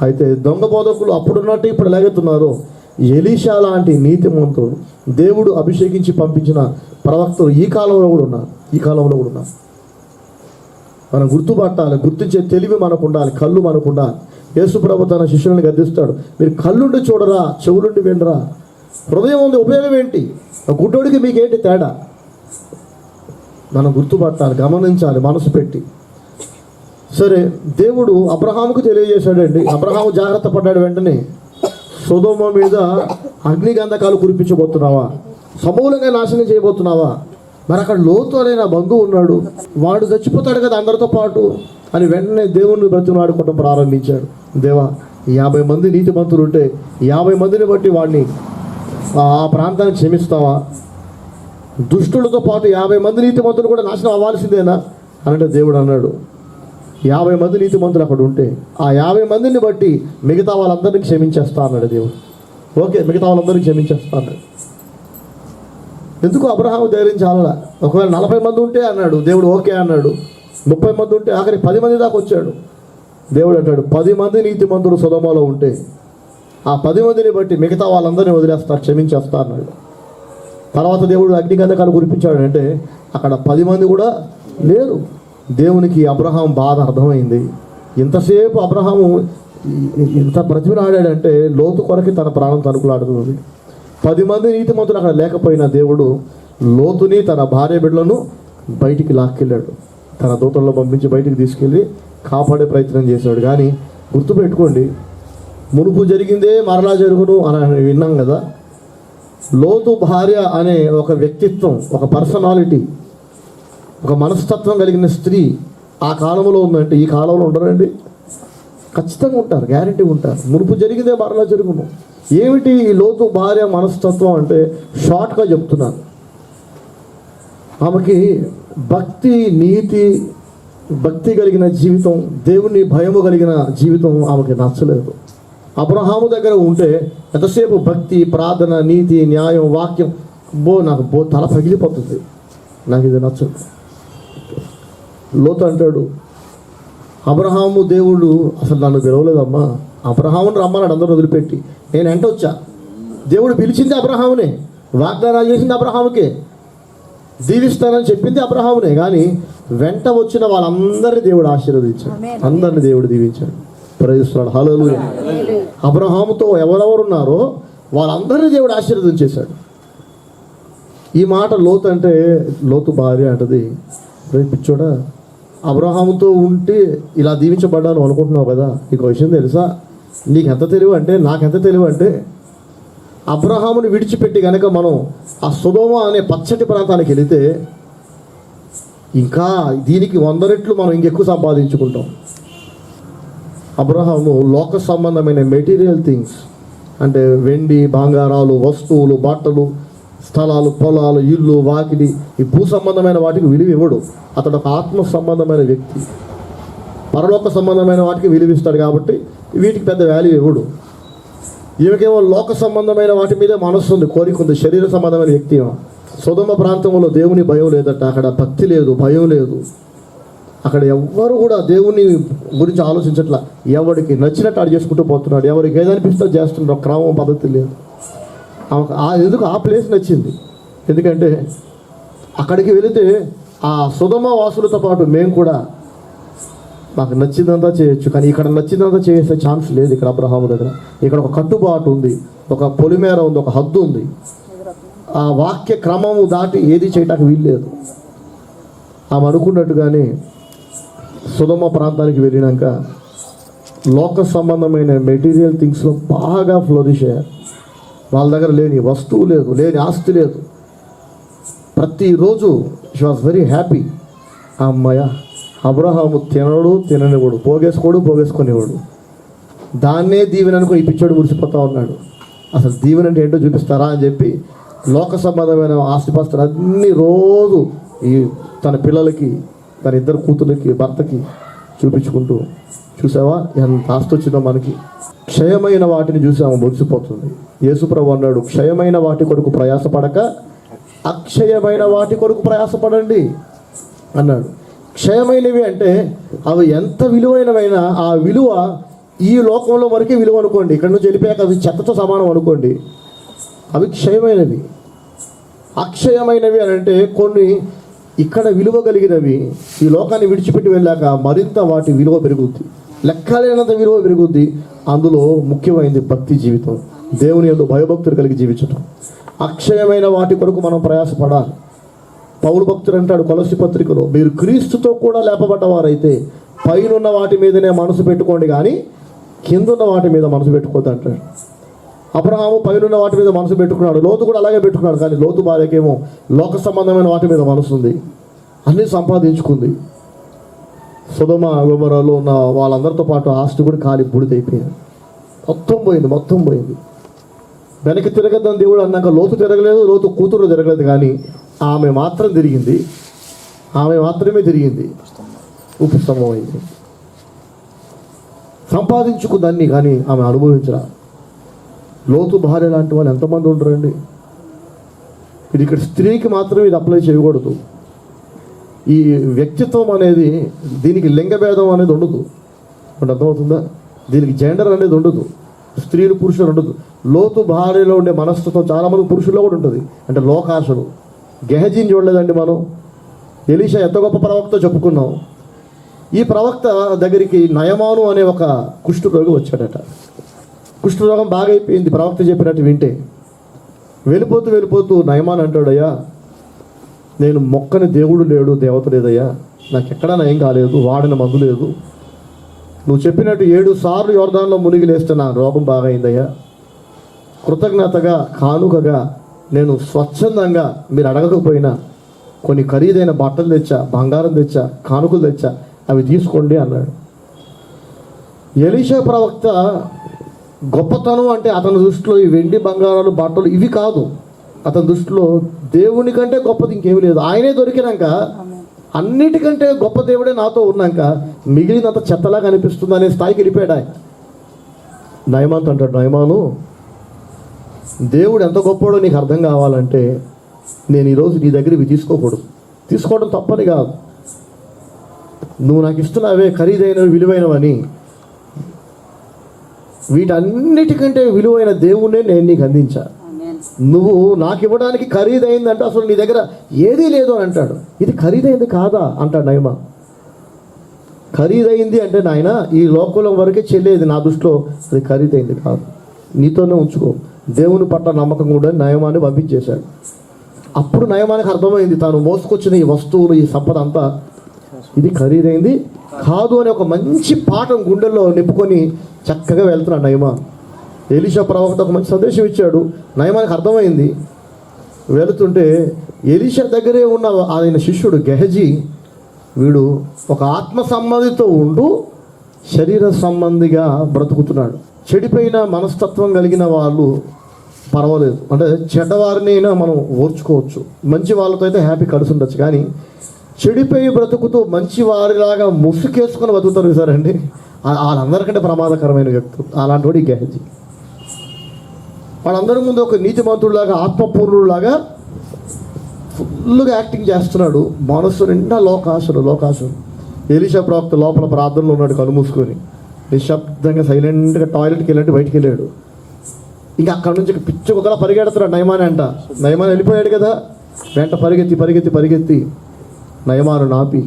అయితే దొంగ బోధకులు అప్పుడున్నట్టు ఇప్పుడు ఎలాగెత్తున్నారు, ఎలీషా లాంటి నీతిమంతులు, దేవుడు అభిషేకించి పంపించిన ప్రవక్తలు ఈ కాలంలో కూడా ఉన్నారు. మనం గుర్తుపట్టాలి, గుర్తించే తెలివి మనకు ఉండాలి, కళ్ళు మనకు ఉండాలి. యేసు ప్రభు తన శిష్యులను గద్దిస్తాడు, మీరు కళ్ళుండి చూడరా, చెవులుండి వినరా, హృదయం ఉంది ఉపయోగం ఏంటి, గుడ్డోడికి మీకేంటి తేడా? మనం గుర్తుపట్టాలి, గమనించాలి మనసు పెట్టి. సరే, దేవుడు అబ్రహాముకు తెలియజేశాడండి. అబ్రహాము జాగ్రత్త పడ్డాడు. వెంటనే సొదొమ మీద అగ్నిగంధకాలు కురిపించబోతున్నావా, సమూలంగా నాశనం చేయబోతున్నావా? మరి అక్కడ లోతు అనే నా బంధువు ఉన్నాడు, వాడు చచ్చిపోతాడు కదా అందరితో పాటు అని వెంటనే దేవుణ్ణి బ్రతిమాడుకోవడం ప్రారంభించాడు. దేవా, 50 మంది నీతిమంతులు ఉంటే 50 మందిని బట్టి వాడిని ఆ ప్రాంతాన్ని క్షమిస్తావా? దుష్టులతో పాటు 50 మంది నీతిమంతులు కూడా నాశనం అవ్వాల్సిందేనా అంటే దేవుడు అన్నాడు, 50 మంది నీతిమంతులు అక్కడ ఉంటే ఆ 50 మందిని బట్టి మిగతా వాళ్ళందరినీ క్షమించేస్తా అన్నాడు దేవుడు. ఓకే, మిగతా వాళ్ళందరినీ క్షమించేస్తా అన్నాడు. ఎందుకు అబ్రహాము ధైర్యం చాలా? ఒకవేళ 40 మంది ఉంటే అన్నాడు దేవుడు, ఓకే అన్నాడు. 30 మంది ఉంటే, ఆఖరి 10 మంది దాకా వచ్చాడు. దేవుడు అంటాడు, 10 మంది నీతిమంతులు సొదొమలో ఉంటే ఆ 10 మందిని బట్టి మిగతా వాళ్ళందరినీ వదిలేస్తారు, క్షమించేస్తా అన్నాడు. తర్వాత దేవుడు అగ్నిగంధకాలు కురిపించాడు. అంటే అక్కడ 10 మంది కూడా లేరు. దేవునికి అబ్రహాం బాధ అర్థమైంది. ఇంతసేపు అబ్రహాము ఇంత బ్రతిమలాడాడంటే లోతు కొరకి తన ప్రాణం తణుకులాడుతుంది. 10 మంది నీతిమంతులు అక్కడ లేకపోయినా దేవుడు లోతుని, తన భార్య బిడ్డలను బయటికి లాక్కెళ్ళాడు. తన దూతల్లో పంపించి బయటికి తీసుకెళ్ళి కాపాడే ప్రయత్నం చేశాడు. కానీ గుర్తుపెట్టుకోండి, మునుపు జరిగిందే మరలా జరుగును అని విన్నాం కదా. లోతు భార్య అనే ఒక వ్యక్తిత్వం, ఒక పర్సనాలిటీ, ఒక మనస్తత్వం కలిగిన స్త్రీ ఆ కాలంలో ఉందంటే ఈ కాలంలో ఉండరండి? ఖచ్చితంగా ఉంటారు, గ్యారెంటీ ఉంటారు. మునుపు జరిగిందే మరలా జరుగును. ఏమిటి ఈ లోతు భార్య మనస్తత్వం అంటే షార్ట్గా చెప్తున్నాను. ఆమెకి భక్తి, నీతి, భక్తి కలిగిన జీవితం, దేవుని భయము కలిగిన జీవితం ఆమెకి నచ్చలేదు. అబ్రహాము దగ్గర ఉంటే ఎంతసేపు భక్తి, ప్రార్థన, నీతి, న్యాయం, వాక్యం, నాకు తల పగిలిపోతుంది, నాకు ఇది నచ్చదు. లోతు అంటాడు, అబ్రహాము దేవుడు అసలు నన్ను పిలవలేదమ్మా, అబ్రహాముని రమ్మన్నాడు అందరూ వదిలిపెట్టి, నేను వెంట వచ్చా. దేవుడు పిలిచింది అబ్రహామునే, వాగ్దానాలు చేసింది అబ్రహాముకే, దీవిస్తానని చెప్పింది అబ్రహామునే. కానీ వెంట వచ్చిన వాళ్ళందరినీ దేవుడు ఆశీర్వదించాడు, అందరిని దేవుడు దీవించాడు. ప్రయోజనాలు హల్లెలూయా. అబ్రహాముతో ఎవరెవరు ఉన్నారో వాళ్ళందరినీ దేవుడు ఆశీర్వదించేశాడు. ఈ మాట లోతు అంటే, లోతు భార్య అంటది, పిచ్చోడా, అబ్రహాముతో ఉంటే ఇలా దీవించబడ్డాను అనుకుంటున్నావు కదా, నీకు విషయం తెలుసా? నీకు ఎంత తెలివి అంటే, నాకెంత తెలివి అంటే, అబ్రహాముని విడిచిపెట్టి కనుక మనం ఆ సొదొమ అనే పచ్చటి ప్రాంతానికి వెళితే ఇంకా దీనికి 100 రెట్లు మనం ఇంకెక్కువ సంపాదించుకుంటాం. అబ్రహాము లోక సంబంధమైన మెటీరియల్ థింగ్స్ అంటే వెండి, బంగారాలు, వస్తువులు, బట్టలు, స్థలాలు, పొలాలు, ఇల్లు, వాకిలి, ఈ భూ సంబంధమైన వాటికి విలువ ఇవ్వడు. అతడు ఒక ఆత్మ సంబంధమైన వ్యక్తి. పరలోక సంబంధమైన వాటికి విలువిస్తాడు కాబట్టి వీటికి పెద్ద వాల్యూ ఇవ్వడు. ఈమెకేమో లోక సంబంధమైన వాటి మీదే మనస్సు ఉంది, కోరిక ఉంది, శరీర సంబంధమైన వ్యక్తి. సొదొమ ప్రాంతంలో దేవుని భయం లేదట, అక్కడ భక్తి లేదు, భయం లేదు. అక్కడ ఎవ్వరు కూడా దేవుని గురించి ఆలోచించట్లా, ఎవరికి నచ్చినట్టు ఆడు చేసుకుంటూ పోతున్నాడు, ఎవరికి ఏదనిపిస్తే చేస్తున్నాడు, క్రమం పద్ధతి లేదు. ఎందుకు ఆ ప్లేస్ నచ్చింది? ఎందుకంటే అక్కడికి వెళితే ఆ సొదొమ వాసులతో పాటు మేము కూడా మాకు నచ్చిందంతా చేయొచ్చు, కానీ ఇక్కడ నచ్చిందంతా చేసే ఛాన్స్ లేదు. ఇక్కడ అబ్రహాము దగ్గర ఇక్కడ ఒక కట్టుబాటు ఉంది, ఒక పొలిమేర ఉంది, ఒక హద్దు ఉంది. ఆ వాక్య క్రమము దాటి ఏది చేయటానికి వీల్లేదు. ఆమె అనుకున్నట్టుగానే సొదొమ ప్రాంతానికి వెళ్ళినాక లోక సంబంధమైన మెటీరియల్ థింగ్స్లో బాగా ఫ్లోరిష్ అయ్యారు. వాళ్ళ దగ్గర లేని వస్తువు లేదు, లేని ఆస్తి లేదు. ప్రతిరోజు షీ వాజ్ వెరీ హ్యాపీ. అమ్మాయ అబ్రహాము తినడు, తిననివాడు, పోగేసుకొనివాడు. దాన్నే దీవెన అనుకుని ఈ పిచ్చోడు మురిసిపోతా ఉన్నాడు. అసలు దీవెన అంటే ఏంటో చూపిస్తారా అని చెప్పి లోక సంబంధమైన ఆస్తిపాస్తులు అన్ని రోజు ఈ తన పిల్లలకి, తన ఇద్దరు కూతుర్లకి, భర్తకి చూపించుకుంటూ, చూసావా ఎంత ఆస్తి వచ్చిందో మనకి, క్షయమైన వాటిని చూసి ఆమె మురిసిపోతుంది. యేసుప్రభు అన్నాడు, క్షయమైన వాటి కొరకు ప్రయాసపడక అక్షయమైన వాటి కొరకు ప్రయాసపడండి అన్నాడు. క్షయమైనవి అంటే అవి ఎంత విలువైనవైనా ఆ విలువ ఈ లోకంలో వరకే విలువ అనుకోండి. ఇక్కడ నుంచి వెళ్ళిపోయాక అవి చెత్తతో సమానం అనుకోండి. అవి క్షయమైనవి. అక్షయమైనవి అని అంటే కొన్ని ఇక్కడ విలువ కలిగినవి ఈ లోకాన్ని విడిచిపెట్టి వెళ్ళాక మరింత వాటి విలువ పెరుగుద్ది, లెక్కలేనంత విలువ పెరుగుద్ది. అందులో ముఖ్యమైనది భక్తి జీవితం, దేవుని యందు భయభక్తులు కలిగి జీవించటం. అక్షయమైన వాటి కొరకు మనం ప్రయాసపడాలి. పౌలు భక్తుడు అంటాడు కొలస్సీ పత్రికలో, మీరు క్రీస్తుతో కూడా లేపబడ్డవారైతే పైనున్న వాటి మీదనే మనసు పెట్టుకోండి కానీ కిందున్న వాటి మీద మనసు పెట్టుకోవద్దు అంటాడు. అబ్రహాము పైనున్న వాటి మీద మనసు పెట్టుకున్నాడు, లోతు కూడా అలాగే పెట్టుకున్నాడు. కానీ లోతు భార్యకేమో లోక సంబంధమైన వాటి మీద మనసు ఉంది, అన్నీ సంపాదించుకుంది. సొదొమ గొమొర్రాలో ఉన్న వాళ్ళందరితో పాటు ఆస్తి కూడా కాలి బూడిదైపోయింది. మొత్తం పోయింది. వెనక్కి తిరగద్దని దేవుడు అన్నాక లోతు తిరగలేదు, లోతు కూతురు తిరగలేదు, కానీ ఆమె మాత్రం తిరిగింది. ఆమె మాత్రమే తిరిగింది, ఉప్పు స్తంభం అయింది. సంపాదించుకుందాన్ని కానీ ఆమె అనుభవించరా. లోతు భార్య లాంటి వాళ్ళు ఎంతమంది ఉంటారండి. ఇది ఇక్కడ స్త్రీకి మాత్రమే ఇది అప్లై చేయకూడదు. ఈ వ్యక్తిత్వం అనేది, దీనికి లింగభేదం అనేది ఉండదు. అంటే అర్థమవుతుందా? దీనికి జెండర్ అనేది ఉండదు, స్త్రీలు పురుషులు ఉండదు. లోతు భార్యలో ఉండే మనస్తత్వం చాలామంది పురుషుల్లో కూడా ఉంటుంది, అంటే లోకాశలు. గెహజీని చూడలేదండి మనం. ఎలీషా ఎంత గొప్ప ప్రవక్త చెప్పుకున్నాం. ఈ ప్రవక్త దగ్గరికి నయమాను అనే ఒక కుష్ఠరోగి వచ్చాడట. కుష్ఠరోగం బాగా అయిపోయింది ప్రవక్త చెప్పినట్టు వింటే. వెళ్ళిపోతూ నయమాన్ అంటాడు, అయ్యా నేను మొక్కని దేవుడు లేడు, దేవత లేదయ్యా, నాకు ఎక్కడా నయం కాలేదు, వాడిన మందు లేదు, నువ్వు చెప్పినట్టు 7 సార్లు యోర్దాన్లో మునిగి లేస్తే నా రోగం బాగా అయిందయ్యా, కృతజ్ఞతగా కానుకగా నేను స్వచ్ఛందంగా మీరు అడగకపోయినా కొన్ని ఖరీదైన బట్టలు తెచ్చా, బంగారం తెచ్చా, కానుకలు తెచ్చా, అవి తీసుకోండి అన్నాడు. ఎలీషా ప్రవక్త గొప్పతనం అంటే అతని దృష్టిలో ఈ వెండి బంగారాలు బట్టలు ఇవి కాదు. అతని దృష్టిలో దేవుని కంటే గొప్పది ఇంకేమీ లేదు. ఆయనే దొరికినాక, అన్నిటికంటే గొప్ప దేవుడే నాతో ఉన్నాక మిగిలినంత చెత్తలా కనిపిస్తుంది అనే స్థాయికి వెళ్ళిపోయాడు ఆయన. నయమాన్ అంటాడు, నయమాను దేవుడు ఎంత గొప్పవాడో నీకు అర్థం కావాలంటే నేను ఈరోజు నీ దగ్గర ఇవి తీసుకోకూడదు. తీసుకోవడం తప్పని కాదు, నువ్వు నాకు ఇస్తున్నావే ఖరీదైనవి విలువైనవని, వీటన్నిటికంటే విలువైన దేవుణ్ణే నేను నీకు అందించా. నువ్వు నాకు ఇవ్వడానికి ఖరీదైందంటే అసలు నీ దగ్గర ఏదీ లేదు అని అంటాడు. ఇది ఖరీదైంది కాదా అంటాడు నయమాన్. ఖరీదైంది అంటే నాయన ఈ లోకంలో వరకే చెల్లేది, నా దృష్టిలో అది ఖరీదైంది కాదు, నీతోనే ఉంచుకో, దేవుని పట్ల నమ్మకం కూడా నయమాన్ని పంపించేశాడు. అప్పుడు నయమానికి అర్థమైంది తాను మోసుకొచ్చిన ఈ వస్తువులు, ఈ సంపద అంతా ఇది ఖరీదైంది కాదు అనే ఒక మంచి పాఠం గుండెల్లో నింపుకొని చక్కగా వెళ్తున్నాడు నయమాన్. ఎలీషా ప్రవక్త ఒక మంచి సందేశం ఇచ్చాడు, నయమానికి అర్థమైంది. వెళుతుంటే ఎలీషా దగ్గరే ఉన్న ఆయన శిష్యుడు గెహజీ, వీడు ఒక ఆత్మ సంబంధితో ఉంటూ శరీర సంబంధిగా బ్రతుకుతున్నాడు. చెడిపోయిన మనస్తత్వం కలిగిన వాళ్ళు పర్వాలేదు, అంటే చెడ్డవారిని అయినా మనం ఓర్చుకోవచ్చు, మంచి వాళ్ళతో అయితే హ్యాపీ కలిసి ఉండొచ్చు. కానీ చెడిపోయి బ్రతుకుతూ మంచి వారిలాగా ముసుకేసుకొని బతుకుతారు సారండి, వాళ్ళందరికంటే ప్రమాదకరమైన వ్యక్తులు. అలాంటి వాడు ఈ గెహజీ. వాళ్ళందరి ముందు ఒక నీతిమంతుడిలాగా, ఆత్మపూర్ణుడిలాగా ఫుల్గా యాక్టింగ్ చేస్తున్నాడు. మనసు నిండా లోకాశలు. ఎలీషా ప్రవక్త లోపల ప్రార్థనలో ఉన్నాడు, కళ్ళు మూసుకొని నిశ్శబ్దంగా సైలెంట్గా టాయిలెట్కి వెళ్ళండి, బయటికి వెళ్ళాడు. ఇంకా అక్కడ నుంచి పిచ్చి ఒకలా పరిగెడుతున్నాడు నయమాన్ అంట. నయమాన్ వెళ్ళిపోయాడు కదా, వెంట పరిగెత్తి నయమాను నాపి,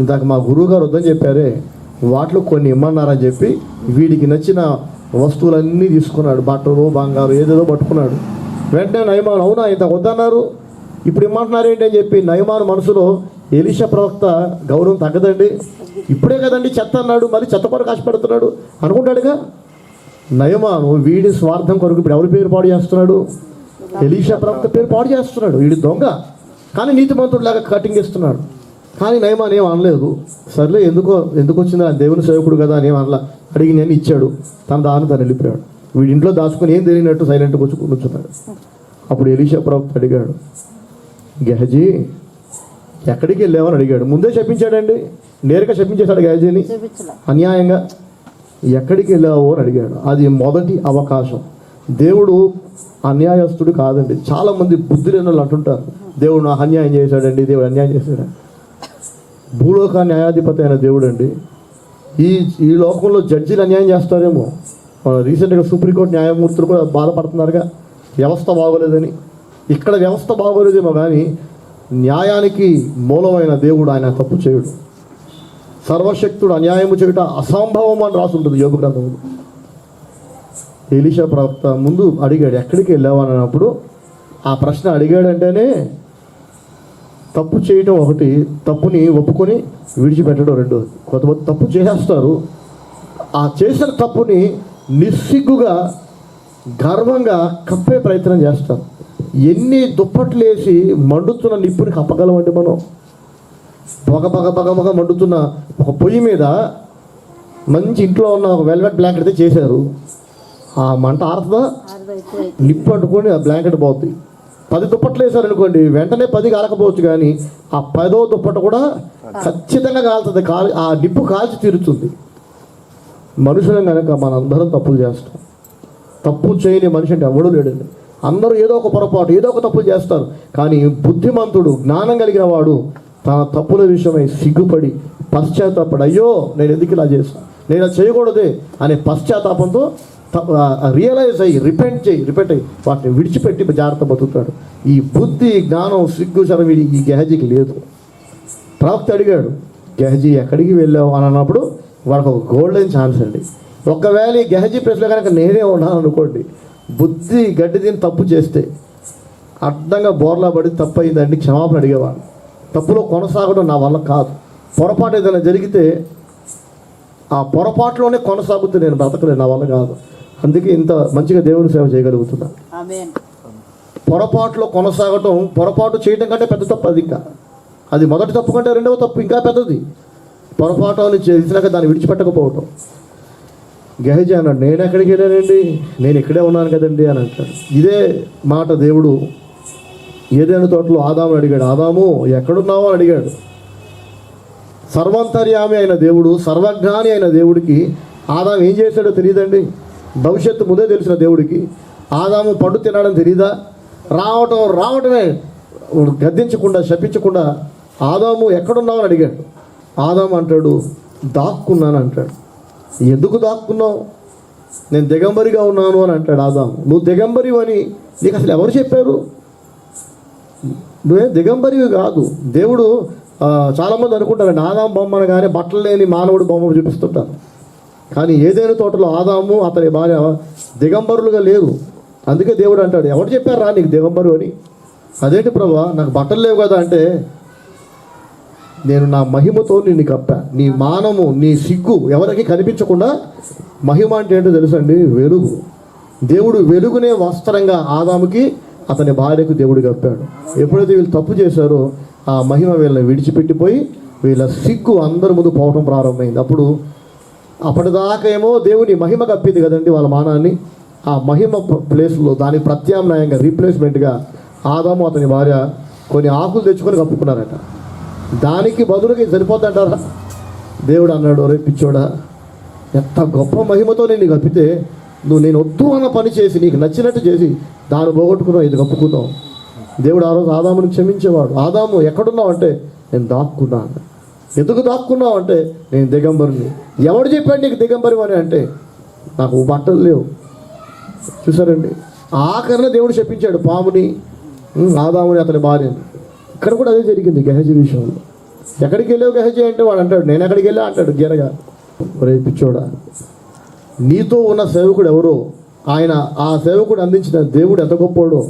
ఇందాక మా గురువు గారు వద్దని చెప్పారే వాటిలో కొన్ని ఇమ్మన్నారని చెప్పి వీడికి నచ్చిన వస్తువులన్నీ తీసుకున్నాడు, బట్టలు బంగారు ఏదేదో పట్టుకున్నాడు. వెంటనే నయమాను, అవునా ఇంత వద్దన్నారు, ఇప్పుడు ఇమ్మంటున్నారు ఏంటి అని చెప్పి నయమాను మనసులో, ఎలీషా ప్రవక్త గౌరవం తగ్గదండి, ఇప్పుడే కదండి చెత్త అన్నాడు, మళ్ళీ చెత్త కొరకు ఆశపెడుతున్నాడు అనుకుంటాడుగా. నయమాను వీడి స్వార్థం కొరకు ఇప్పుడు ఎవరి పేరు పాడు చేస్తున్నాడు? ఎలీషా ప్రవక్త పేరు పాడు చేస్తున్నాడు. వీడి దొంగ, కానీ నీతిమంతుడిలాగా కటింగ్ ఇస్తున్నాడు. కానీ నయమాన్ ఏం అనలేదు. సర్లే ఎందుకు వచ్చిందా, దేవుని సేవకుడు కదా అని ఏం అనలా. అడిగి నేను ఇచ్చాడు, తన దాన్ని తను వెళ్ళిపోయాడు. వీడి ఇంట్లో దాచుకొని ఏం తెలియనట్టు సైలెంట్గా వచ్చి కూర్చున్నాడు. అప్పుడు ఎలీషా ప్రవక్త అడిగాడు, గెహజీ ఎక్కడికి వెళ్ళావని అడిగాడు. ముందే చెప్పించాడండి, నేరుగా చెప్పించేశాడు గేహజీని అన్యాయంగా. ఎక్కడికి వెళ్ళావు అని అడిగాడు. అది మొదటి అవకాశం. దేవుడు అన్యాయస్తుడు కాదండి. చాలామంది బుద్ధి లేని వాళ్ళు అంటుంటారు, దేవుడు నాకు అన్యాయం చేశాడండి, దేవుడు అన్యాయం చేశాడు. భూలోక న్యాయాధిపతి అయిన దేవుడు అండి. ఈ లోకంలో జడ్జీలు అన్యాయం చేస్తారేమో. రీసెంట్గా సుప్రీంకోర్టు న్యాయమూర్తులు కూడా బాధపడుతున్నారుగా, వ్యవస్థ బాగోలేదని. ఇక్కడ వ్యవస్థ బాగోలేదేమో కానీ న్యాయానికి మూలమైన దేవుడు ఆయన తప్పు చేయుడు. సర్వశక్తుడు అన్యాయము చేయుట అసంభవం అని రాసుంటుంది యోబు గ్రంథంలో. ఎలీషా ప్రవక్త ముందు అడిగాడు, ఎక్కడికి వెళ్ళావు అన్నప్పుడు ఆ ప్రశ్న అడిగాడంటేనే తప్పు చేయటం ఒకటి, తప్పుని ఒప్పుకొని విడిచిపెట్టడం రెండోది. కొంతమంది తప్పు చేసేస్తారు, ఆ చేసిన తప్పుని నిస్సిగ్గుగా గర్వంగా కప్పే ప్రయత్నం చేస్తారు. ఎన్ని దుప్పట్లు వేసి మండుతున్న నిప్పుని కప్పగలమండి మనం? పగ మండుతున్న ఒక పొయ్యి మీద మంచి ఇంట్లో ఉన్న ఒక వెల్వెట్ బ్లాంకెట్ అయితే చేశారు, ఆ మంట ఆరుతుందా? నిప్పు అంటుకొని ఆ బ్లాంకెట్ పోతుంది. 10 దుప్పట్లు వేశారు అనుకోండి, వెంటనే 10 కాలకపోవచ్చు, కానీ ఆ 10వ దుప్పట కూడా ఖచ్చితంగా కాలుతుంది. ఆ నిప్పు కాల్చి తీరుతుంది. మనుషులం కనుక మనందరం తప్పులు చేస్తాం. తప్పు చేయని మనిషి అంటే ఎవడూ లేడండి. అందరూ ఏదో ఒక పొరపాటు, ఏదో ఒక తప్పులు చేస్తారు. కానీ బుద్ధిమంతుడు, జ్ఞానం కలిగిన వాడు తన తప్పుల విషయమై సిగ్గుపడి పశ్చాత్తాపడి, అయ్యో నేను ఎందుకు ఇలా చేస్తాను, నేను ఇలా చేయకూడదే అనే పశ్చాత్తాపంతో రియలైజ్ అయ్యి రిపెంట్ అయ్యి వాటిని విడిచిపెట్టి జాగ్రత్త బతుకుతాడు. ఈ బుద్ధి, జ్ఞానం, సిగ్గు శరం ఈ గెహజీకి లేదు. ప్రవక్త అడిగాడు, గెహజీ ఎక్కడికి వెళ్ళావు అని అన్నప్పుడు వాడికి ఒక గోల్డెన్ ఛాన్స్ అండి. ఒకవేళ ఈ గెహజీ ప్లేస్లో కనుక నేనే ఉన్నాను అనుకోండి, బుద్ధి గడ్డి దీన్ని తప్పు చేస్తే అడ్డంగా బోర్లా పడి తప్పు అయిందండి క్షమాపణ అడిగేవాడు. తప్పులో కొనసాగడం నా వల్ల కాదు. పొరపాటు ఏదైనా జరిగితే ఆ పొరపాటులోనే కొనసాగుతూ నేను బ్రతకలేను, నా వల్ల కాదు. అందుకే ఇంత మంచిగా దేవుని సేవ చేయగలుగుతున్నా. పొరపాటులో కొనసాగటం, పొరపాటు చేయడం కంటే పెద్ద తప్పు అది. ఇంకా అది మొదటి తప్పు కంటే రెండవ తప్పు ఇంకా పెద్దది. పొరపాటు చేసినాక దాన్ని విడిచిపెట్టకపోవటం. గెహజీ అన్నాడు, నేను ఎక్కడికి వెళ్ళానండి, నేను ఇక్కడే ఉన్నాను కదండి అని అంటాడు. ఇదే మాట దేవుడు ఏదైనా తోటలో ఆదాముని అడిగాడు. ఆదాము ఎక్కడున్నావు అని అడిగాడు. సర్వాంతర్యామి అయిన దేవుడు, సర్వజ్ఞాని అయిన దేవుడికి ఆదాము ఏం చేశాడో తెలియదండి. భవిష్యత్తు ముందే తెలిసిన దేవుడికి ఆదాము పండు తినడం తెలియదా? రావటమే గద్దించకుండా శపించకుండా ఆదాము ఎక్కడున్నావు అని అడిగాడు. ఆదాము అంటాడు, దాక్కున్నాను అంటాడు. ఎందుకు దాక్కున్నావు? నేను దిగంబరిగా ఉన్నాను అని అంటాడు ఆదాము. నువ్వు దిగంబరివి అని నీకు అసలు ఎవరు చెప్పారు? నువ్వేం దిగంబరివి కాదు. దేవుడు చాలామంది అనుకుంటారండి, ఆదాము బొమ్మ అనగానే బట్టలు లేని మానవుడు బొమ్మ చూపిస్తుంటారు. కానీ ఏదైనా తోటలో ఆదాము అతని భార్య దిగంబరులుగా లేరు. అందుకే దేవుడు అంటాడు, ఎవరు చెప్పారు రా నీకు దిగంబరు అని? అదేంటి ప్రభా నాకు బట్టలు లేవు కదా అంటే, నేను నా మహిమతో నిన్ను కప్పా. నీ మానము, నీ సిగ్గు ఎవరికి కనిపించకుండా. మహిమ అంటే ఏంటో తెలుసండి? వెలుగు. దేవుడు వెలుగునే వస్త్రంగా ఆదాముకి అతని భార్యకు దేవుడు కప్పాడు. ఎప్పుడైతే వీళ్ళు తప్పు చేశారో ఆ మహిమ వీళ్ళని విడిచిపెట్టిపోయి వీళ్ళ సిగ్గు అందరి ముందు పోవటం ప్రారంభమైంది. అప్పటిదాకా ఏమో దేవుని మహిమ కప్పింది కదండి వాళ్ళ మానాన్ని. ఆ మహిమ ప్లేస్లో దాని ప్రత్యామ్నాయంగా రీప్లేస్మెంట్గా ఆదాము అతని భార్య కొన్ని ఆకులు తెచ్చుకొని కప్పుకున్నారట. దానికి బదులుగా సరిపోద్దంటారా? దేవుడు అన్నాడు, ఒరే పిచ్చోడా, ఎంత గొప్ప మహిమతో నేను కప్పితే నువ్వు నేను వద్దు అన్న పని చేసి నీకు నచ్చినట్టు చేసి దాన్ని పోగొట్టుకున్నావు, ఇది కప్పుకున్నావు. దేవుడు ఆ రోజు ఆదాముని క్షమించేవాడు. ఆదాము ఎక్కడున్నావు అంటే, నేను దాక్కున్నాను. ఎందుకు దాక్కున్నావు అంటే, నేను దిగంబరిని. ఎవడు చెప్పాడు నీకు దిగంబరి అని అంటే, నాకు బట్టలు లేవు. చూసారండి, ఆఖరణ దేవుడు చెప్పించాడు పాముని, ఆదాముని, అతని భార్యని. ఇక్కడ కూడా అదే జరిగింది గెహజీ విషయంలో. ఎక్కడికి వెళ్ళావు గెహజీ అంటే వాడు అంటాడు, నేను ఎక్కడికి వెళ్ళా అంటాడు గెరగా. ఒరే పిచ్చోడా, నీతో ఉన్న సేవకుడు ఎవరో, ఆయన ఆ సేవకుడు అందించిన దేవుడు ఎంత గొప్పోడో,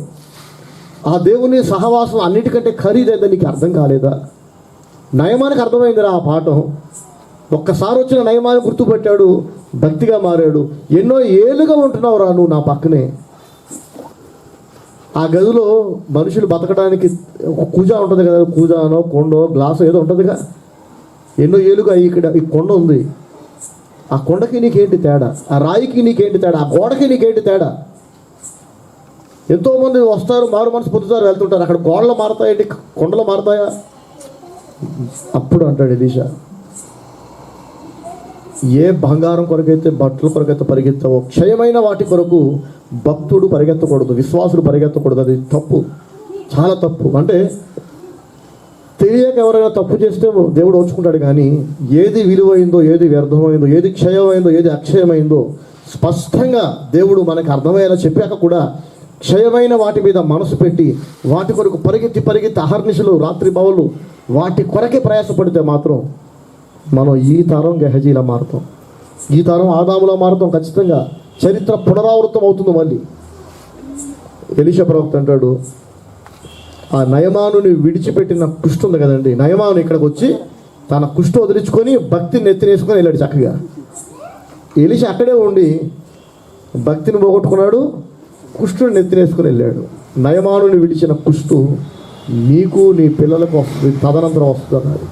ఆ దేవుని సహవాసం అన్నిటికంటే ఖరీదైందని నీకు అర్థం కాలేదా? నయమానికి అర్థమైందిరా ఆ పాఠం. ఒక్కసారి వచ్చిన నయమాన్ని గుర్తుపెట్టాడు, భక్తిగా మారాడు. ఎన్నో ఏళ్ళుగా ఉంటున్నావు రా నువ్వు నా పక్కనే. ఆ గదిలో మనుషులు బతకడానికి ఒక కూజ ఉంటుంది కదా, కూజానో కొండో గ్లాసో ఏదో ఉంటుందిగా. ఎన్నో ఏళ్ళుగా ఇక్కడ ఈ కొండ ఉంది. ఆ కొండకి నీకేంటి తేడా? ఆ రాయికి నీకేంటి తేడా? ఆ గోడకి నీకేంటి తేడా? ఎంతోమంది వస్తారు, మారు మనసు పొందుతారు, వెళ్తుంటారు. అక్కడ గోడలు మారుతాయండి, కొండలు మారుతాయా? అప్పుడు అంటాడు ఎలీషా, ఏ బంగారం కొరకైతే బట్టల కొరకైతే పరిగెత్తావో క్షయమైన వాటి కొరకు భక్తుడు పరిగెత్తకూడదు, విశ్వాసుడు పరిగెత్తకూడదు. అది తప్పు, చాలా తప్పు. అంటే తెలియక ఎవరైనా తప్పు చేస్తే దేవుడు ఓర్చుకుంటాడు, కానీ ఏది విలువైందో, ఏది వ్యర్థమైందో, ఏది క్షయమైందో, ఏది అక్షయమైందో స్పష్టంగా దేవుడు మనకు అర్థమయ్యేలా చెప్పాక కూడా క్షయమైన వాటి మీద మనసు పెట్టి వాటి కొరకు పరిగెత్తి అహర్నిశలు రాత్రి బవలు వాటి కొరకే ప్రయాసపడితే మాత్రం మనం ఈ తరం గెహజీలా మారుతాం, ఈ తరం ఆదాములా మారుతాం. ఖచ్చితంగా చరిత్ర పునరావృతం అవుతుంది మళ్ళీ. ఎలీషా ప్రవక్త అంటాడు, ఆ నయమానుని విడిచిపెట్టిన కుష్టు ఉంది కదండి, నయమాను ఇక్కడికి వచ్చి తన కుష్టు వదిలించుకొని భక్తిని నెత్తినేసుకొని వెళ్ళాడు చక్కగా. ఎలీషా అక్కడే ఉండి భక్తిని పోగొట్టుకున్నాడు, కుష్టుని నెత్తినేసుకొని వెళ్ళాడు. నయమానుని విడిచిన కుష్టు నీకు నీ పిల్లలకు వస్తుంది, తదనంతరం వస్తుంది అన్నాడు.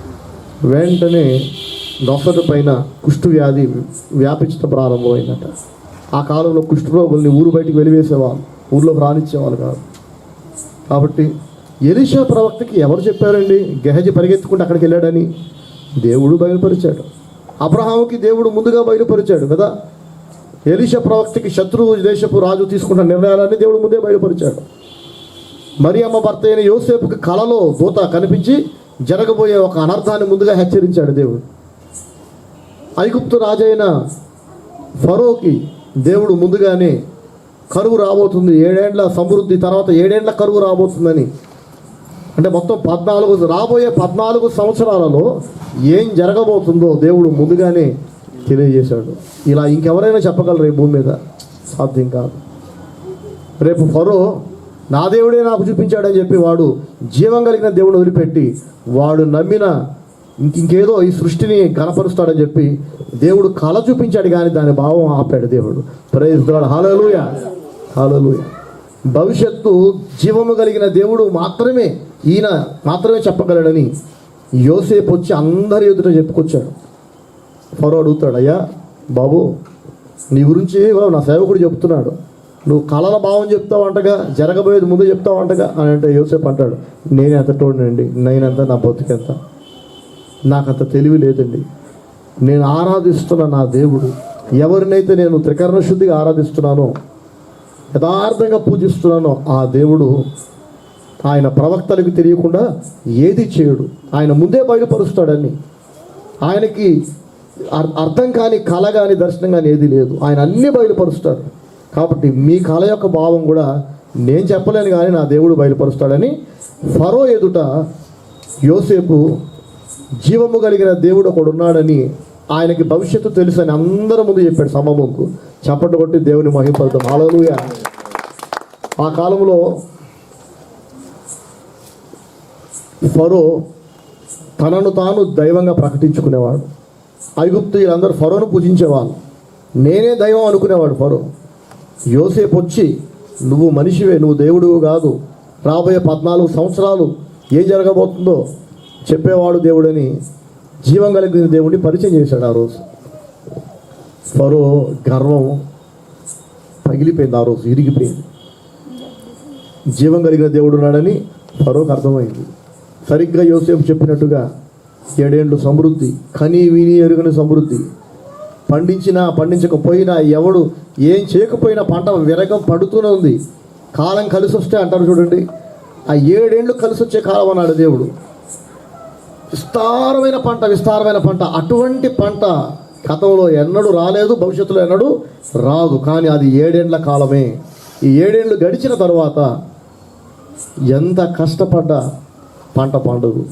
వెంటనే నొసటి పైన కుష్టు వ్యాధి వ్యాపించడం ప్రారంభమైందట. ఆ కాలంలో కుష్ఠరోగుల్ని ఊరు బయటికి వెలివేసేవాళ్ళు, ఊర్లోకి రానిచ్చేవాళ్ళు కాదు. కాబట్టి ఎలీషా ప్రవక్తకి ఎవరు చెప్పారండి గెహజీ పరిగెత్తుకుంటూ అక్కడికి వెళ్ళాడని? దేవుడు బయలుపరిచాడు. అబ్రహాముకి దేవుడు ముందుగా బయలుపరిచాడు కదా. ఎలీషా ప్రవక్తకి శత్రువు దేశపు రాజు తీసుకున్న నిర్ణయాలన్నీ దేవుడు ముందే బయలుపరిచాడు. మరియమ్మ భర్త అయిన యోసేపుకి కలలో దూత కనిపించి జరగబోయే ఒక అనర్థాన్ని ముందుగా హెచ్చరించాడు దేవుడు. ఐగుప్తు రాజైన ఫరోకి దేవుడు ముందుగానే కరువు రాబోతుంది, 7 ఏండ్ల సమృద్ధి తర్వాత 7 ఏండ్ల కరువు రాబోతుందని, అంటే మొత్తం 14 సంవత్సరాలలో ఏం జరగబోతుందో దేవుడు ముందుగానే తెలియజేశాడు. ఇలా ఇంకెవరైనా చెప్పగలరు ఈ భూమి మీద? సాధ్యం కాదు. రేపు ఫరో నా దేవుడే నాకు చూపించాడని చెప్పి వాడు జీవం కలిగిన దేవుడు వదిలిపెట్టి వాడు నమ్మిన ఇంకేదో ఈ సృష్టిని కనపరుస్తాడని చెప్పి దేవుడు కళ చూపించాడు, కానీ దాని భావం ఆపాడు దేవుడు. ప్రైజ్ గాడ్, హల్లెలూయా, హల్లెలూయా. భవిష్యత్తు జీవము కలిగిన దేవుడు మాత్రమే, ఈయన మాత్రమే చెప్పగలడని యోసేపు వచ్చి అందరి ఎదుట చెప్పుకొచ్చాడు. ఫరో అడుగుతాడు, అయ్యా బాబు నీ గురించి నా సేవకుడు చెప్తున్నాడు, నువ్వు కళల భావం చెప్తావు అంటగా, జరగబోయేది ముందు చెప్తావు అంటగా అని అంటే యోసేపు అంటాడు, నేను ఎంత తోడినండి, నేనెంత, నా బతుకెంత, నాకంత తెలివి లేదండి. నేను ఆరాధిస్తున్న నా దేవుడు, ఎవరినైతే నేను త్రికరణ శుద్ధిగా ఆరాధిస్తున్నానో, యథార్థంగా పూజిస్తున్నానో ఆ దేవుడు ఆయన ప్రవక్తలకు తెలియకుండా ఏది చేయడు. ఆయన ముందే బయలుపరుస్తాడని. ఆయనకి అర్థం కాని కళ కానీ దర్శనం కానీ ఏది లేదు, ఆయన అన్నీ బయలుపరుస్తాడు. కాబట్టి మీ కళ యొక్క భావం కూడా నేను చెప్పలేను కానీ నా దేవుడు బయలుపరుస్తాడని ఫరో ఎదుట యోసేపు జీవము కలిగిన దేవుడు ఒకడు ఉన్నాడని, ఆయనకి భవిష్యత్తు తెలుసని అందరి ముందు చెప్పాడు. సమముకు చప్పట్లు కొట్టి దేవుని మహిమపడతాం. హల్లెలూయా. ఆ కాలంలో ఫరో తనను తాను దైవంగా ప్రకటించుకునేవాడు. ఐగుప్తీయులందరూ ఫరోను పూజించేవాళ్ళు, నేనే దైవం అనుకునేవాడు ఫరో. యోసేపు వచ్చి నువ్వు మనిషివే, నువ్వు దేవుడు కాదు, రాబోయే 14 సంవత్సరాలు ఏం జరగబోతుందో చెప్పేవాడు దేవుడని జీవం కలిగిన దేవుడిని పరిచయం చేశాడు. ఆ రోజు ఫరో గర్వం పగిలిపోయింది, ఆ రోజు ఇరిగిపోయింది. జీవం కలిగిన దేవుడు ఉన్నాడని ఫరోకి అర్థమైంది. సరిగ్గా యోసేపు చెప్పినట్టుగా 7 ఏండ్లు సమృద్ధి, కని విని ఎరుగని సమృద్ధి, పండించినా పండించకపోయినా ఎవడు ఏం చేయకపోయినా పంట విరగం పడుతూనే ఉంది. కాలం కలిసి వస్తే అంటారు చూడండి, ఆ 7 ఏండ్లు కలిసి వచ్చే కాలం అన్నాడు దేవుడు. విస్తారమైన పంట. అటువంటి పంట గతంలో ఎన్నడూ రాలేదు, భవిష్యత్తులో ఎన్నడూ రాదు. కానీ అది 7 ఏండ్ల కాలమే. ఈ 7 ఏండ్లు గడిచిన తర్వాత ఎంత కష్టపడ్డా పంట పండదు,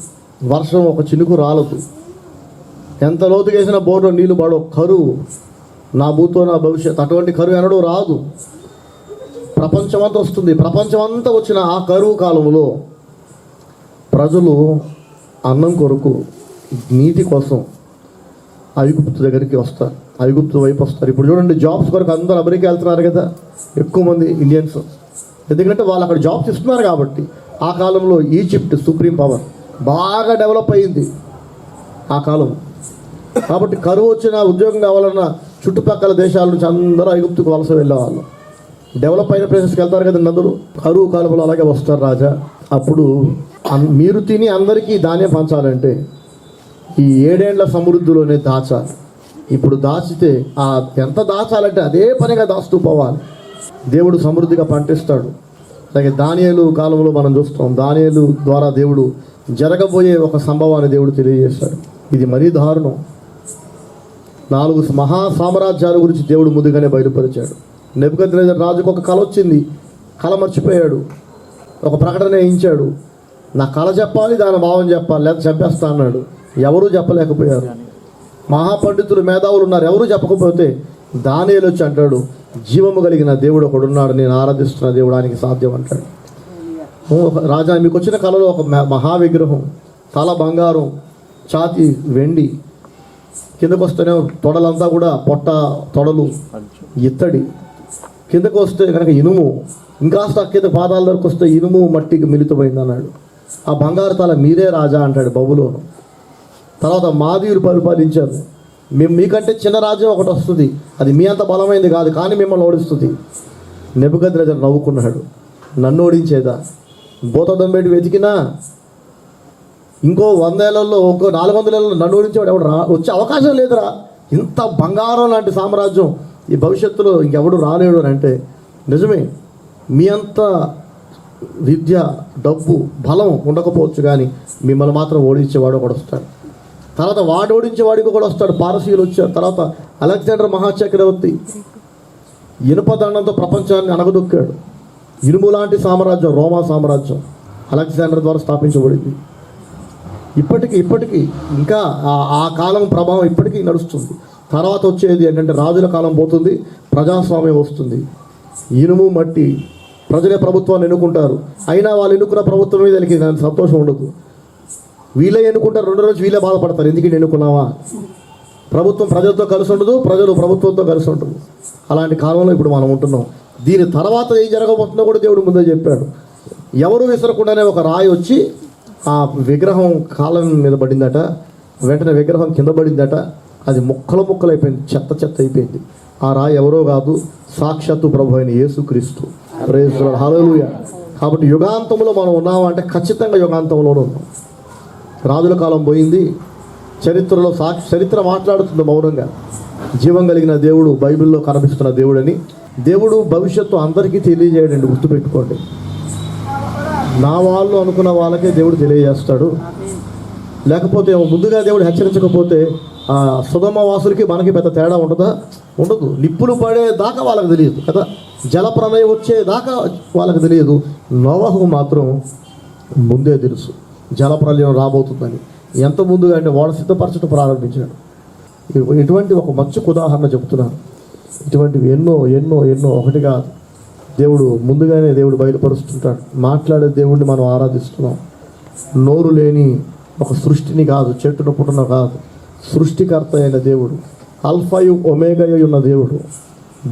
వర్షం ఒక చినుకు రాలదు, ఎంత లోతుకేసిన బోర్లో నీళ్లు పడో, కరువు, నా భూతో నా భవిష్యత్, అటువంటి కరువు ఎన్నడూ రాదు. ప్రపంచమంతా వస్తుంది. ప్రపంచమంతా వచ్చిన ఆ కరువు కాలంలో ప్రజలు అన్నం కొరకు, నీటి కోసం ఐగుప్తు దగ్గరికి వస్తారు, ఐగుప్తు వైపు వస్తారు. ఇప్పుడు చూడండి, జాబ్స్ కొరకు అందరూ అమెరికా వెళ్తున్నారు కదా, ఎక్కువ మంది ఇండియన్స్. ఎందుకంటే వాళ్ళు అక్కడ జాబ్స్ ఇస్తున్నారు కాబట్టి. ఆ కాలంలో ఈజిప్ట్ సుప్రీం పవర్ బాగా డెవలప్ అయ్యింది ఆ కాలం. కాబట్టి కరువు వచ్చిన, ఉద్యోగం కావాలన్నా చుట్టుపక్కల దేశాల నుంచి అందరూ ఐగుప్తుకు వలస వెళ్ళేవాళ్ళు. డెవలప్ అయిన ప్లేసెస్కి వెళ్తారు కదండి అందరూ. కరువు కాలంలో అలాగే వస్తారు రాజా. అప్పుడు మీరు తిని అందరికీ ధాన్యం పంచాలంటే ఈ 7 ఏండ్ల సమృద్ధిలోనే దాచాలి. ఇప్పుడు దాచితే ఎంత దాచాలంటే అదే పనిగా దాస్తూ పోవాలి. దేవుడు సమృద్ధిగా పంటిస్తాడు. అలాగే దానియేలు కాలంలో మనం చూస్తాం, దానియేలు ద్వారా దేవుడు జరగబోయే ఒక సంభవాన్ని దేవుడు తెలియజేశాడు. ఇది మరీ దారుణం. 4 మహా సామ్రాజ్యాల గురించి దేవుడు ముందుగానే బయలుపరిచాడు. నెబుకద్నెజర్ రాజుకు ఒక కల వచ్చింది, కల మర్చిపోయాడు. ఒక ప్రకటన వేయించాడు, నా కల చెప్పాలి, దాని భావం చెప్పాలి, లేదా చంపేస్తా అన్నాడు. ఎవరూ చెప్పలేకపోయారు. మహాపండితులు మేధావులు ఉన్నారు, ఎవరూ చెప్పకపోతే దానియేలు వచ్చి అంటాడు, జీవము కలిగిన దేవుడు ఒకడున్నాడు, నేను ఆరాధిస్తున్న దేవుడు, ఆయనకి సాధ్యం అంటాడు. రాజా, మీకు వచ్చిన కళలో ఒక మహా విగ్రహం, తల బంగారం, ఛాతి వెండి, కిందకు వస్తేనే తొడలంతా కూడా పొట్ట తొడలు ఇత్తడి, కిందకు వస్తే కనుక ఇనుము, ఇంకాస్త కింద పాదాల దగ్గరకు వస్తే ఇనుము మట్టికి మిళితమైంది అన్నాడు. ఆ బంగారు తల మీరే రాజా అంటాడు బబులోను. తర్వాత మాదీయులు పరిపాలించారు, మీకంటే చిన్న రాజ్యం ఒకటి వస్తుంది, అది మీ అంత బలమైంది కాదు, కానీ మిమ్మల్ని ఓడిస్తుంది. నెబుకద్నెజర్ నవ్వుకున్నాడు, నన్ను ఓడించేదా? భూతద్దం పెట్టి వెతికినా ఇంకో 100 ఏళ్లలో, ఇంకో 400 ఏళ్ళలో నన్ను ఓడించేవాడు ఎవడు వచ్చే అవకాశం లేదురా. ఇంత బంగారం లాంటి సామ్రాజ్యం ఈ భవిష్యత్తులో ఇంకెవడు రాలేడు అని అంటే నిజమే. మీ అంత విద్య, డబ్బు, బలం ఉండకపోవచ్చు, కానీ మిమ్మల్ని మాత్రం ఓడించేవాడు ఒకడు వస్తాడు. తర్వాత వాడు ఓడించేవాడికి కూడా వస్తాడు. పారసీయులు వచ్చారు. తర్వాత అలెగ్జాండర్ మహాచక్రవర్తి ఇనుపదండంతో ప్రపంచాన్ని అణగదొక్కాడు. ఇనుము లాంటి సామ్రాజ్యం రోమా సామ్రాజ్యం అలెగ్జాండర్ ద్వారా స్థాపించబడింది. ఇప్పటికీ ఇంకా ఆ కాలం ప్రభావం ఇప్పటికీ నడుస్తుంది. తర్వాత వచ్చేది ఏంటంటే రాజుల కాలం పోతుంది, ప్రజాస్వామ్యం వస్తుంది. ఇనుము మట్టి, ప్రజలే ప్రభుత్వాన్ని ఎన్నుకుంటారు. అయినా వాళ్ళు ఎన్నుకున్న ప్రభుత్వం మీద వీళ్ళకి సంతోషం ఉండదు. వీళ్ళే ఎన్నుకుంటారు, 2 రోజులు వీళ్ళే బాధపడతారు, ఎందుకు ఎన్నుకున్నావా. ప్రభుత్వం ప్రజలతో కలిసి ఉండదు, ప్రజలు ప్రభుత్వంతో కలిసి ఉండదు. అలాంటి కాలంలో ఇప్పుడు మనం ఉంటున్నాం. దీని తర్వాత ఏం జరగబోతుందో కూడా దేవుడు ముందే చెప్పాడు. ఎవరు విసరకుండానే ఒక రాయి వచ్చి ఆ విగ్రహం కాలం మీద పడిందట. వెంటనే విగ్రహం కింద పడిందట. అది ముక్కలు అయిపోయింది, చెత్త అయిపోయింది. ఆ రాయి ఎవరో కాదు, సాక్షాత్తు ప్రభు అయిన యేసుక్రీస్తు. ప్రైజ్ ది లార్డ్, హల్లెలూయా. కాబట్టి యుగాంతంలో మనం ఉన్నామా అంటే ఖచ్చితంగా యుగాంతంలోనే ఉన్నాం. రాజుల కాలం పోయింది, చరిత్రలో చరిత్ర మాట్లాడుతుంది మౌనంగా. జీవం కలిగిన దేవుడు, బైబిల్లో కనిపిస్తున్న దేవుడని. దేవుడు భవిష్యత్తు అందరికీ తెలియజేయడండి, గుర్తుపెట్టుకోండి. నా వాళ్ళు అనుకున్న వాళ్ళకే దేవుడు తెలియజేస్తాడు. లేకపోతే ముందుగా దేవుడు హెచ్చరించకపోతే సుధమ వాసులకి మనకి పెద్ద తేడా ఉంటుందా? ఉండదు. నిప్పులు పడే దాకా వాళ్ళకి తెలియదు కదా, జల ప్రళయం వచ్చే దాకా వాళ్ళకి తెలియదు. నోవహుకు మాత్రం ముందే తెలుసు జల ప్రళయం రాబోతుందని. ఎంత ముందుగా అంటే వాడు సిద్ధపరచడం ప్రారంభించాడు. ఇటువంటి ఒక మంచి ఉదాహరణ చెప్తున్నాను. ఇటువంటివి ఎన్నో ఒకటి కాదు. దేవుడు ముందుగానే దేవుడు బయలుపరుస్తుంటాడు. మాట్లాడే దేవుడిని మనం ఆరాధిస్తున్నాం. నోరు లేని ఒక సృష్టిని కాదు, చెట్టును పుట్టున కాదు, సృష్టికర్త అయిన దేవుడు, అల్ఫాయు ఒమేగయు ఉన్న దేవుడు,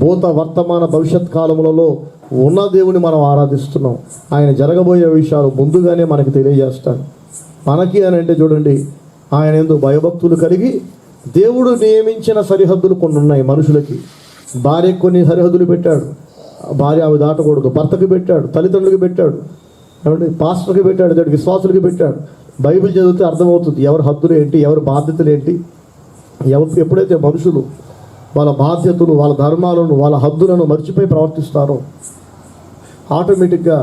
భూత వర్తమాన భవిష్యత్ కాలములలో ఉన్న దేవుని మనం ఆరాధిస్తున్నాం. ఆయన జరగబోయే విషయాలు ముందుగానే మనకి తెలియజేస్తాడు. మనకి అని అంటే చూడండి, ఆయన యందు భయభక్తులు కలిగి దేవుడు నియమించిన సరిహద్దులు కొన్ని ఉన్నాయి మనుషులకి. భార్యకు కొన్ని సరిహద్దులు పెట్టాడు, భార్య అవి దాటకూడదు. భర్తకి పెట్టాడు, తల్లిదండ్రులకి పెట్టాడు, ఏమంటే పాస్టర్కి పెట్టాడు, దేవుడు విశ్వాసులకి పెట్టాడు. బైబిల్ చదివితే అర్థమవుతుంది ఎవరి హద్దులు ఏంటి, ఎవరి బాధ్యతలు ఏంటి. ఎప్పుడైతే మనుషులు వాళ్ళ బాధ్యతలు, వాళ్ళ ధర్మాలను, వాళ్ళ హద్దులను మర్చిపోయి ప్రవర్తిస్తారో ఆటోమేటిక్గా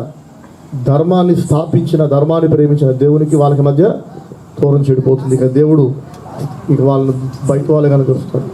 ధర్మాన్ని స్థాపించిన, ధర్మాన్ని ప్రేమించిన దేవునికి వాళ్ళకి మధ్య దూరం చెడిపోతుంది. ఇక దేవుడు వాళ్ళని బయట వాళ్ళుగానే చూస్తాడు.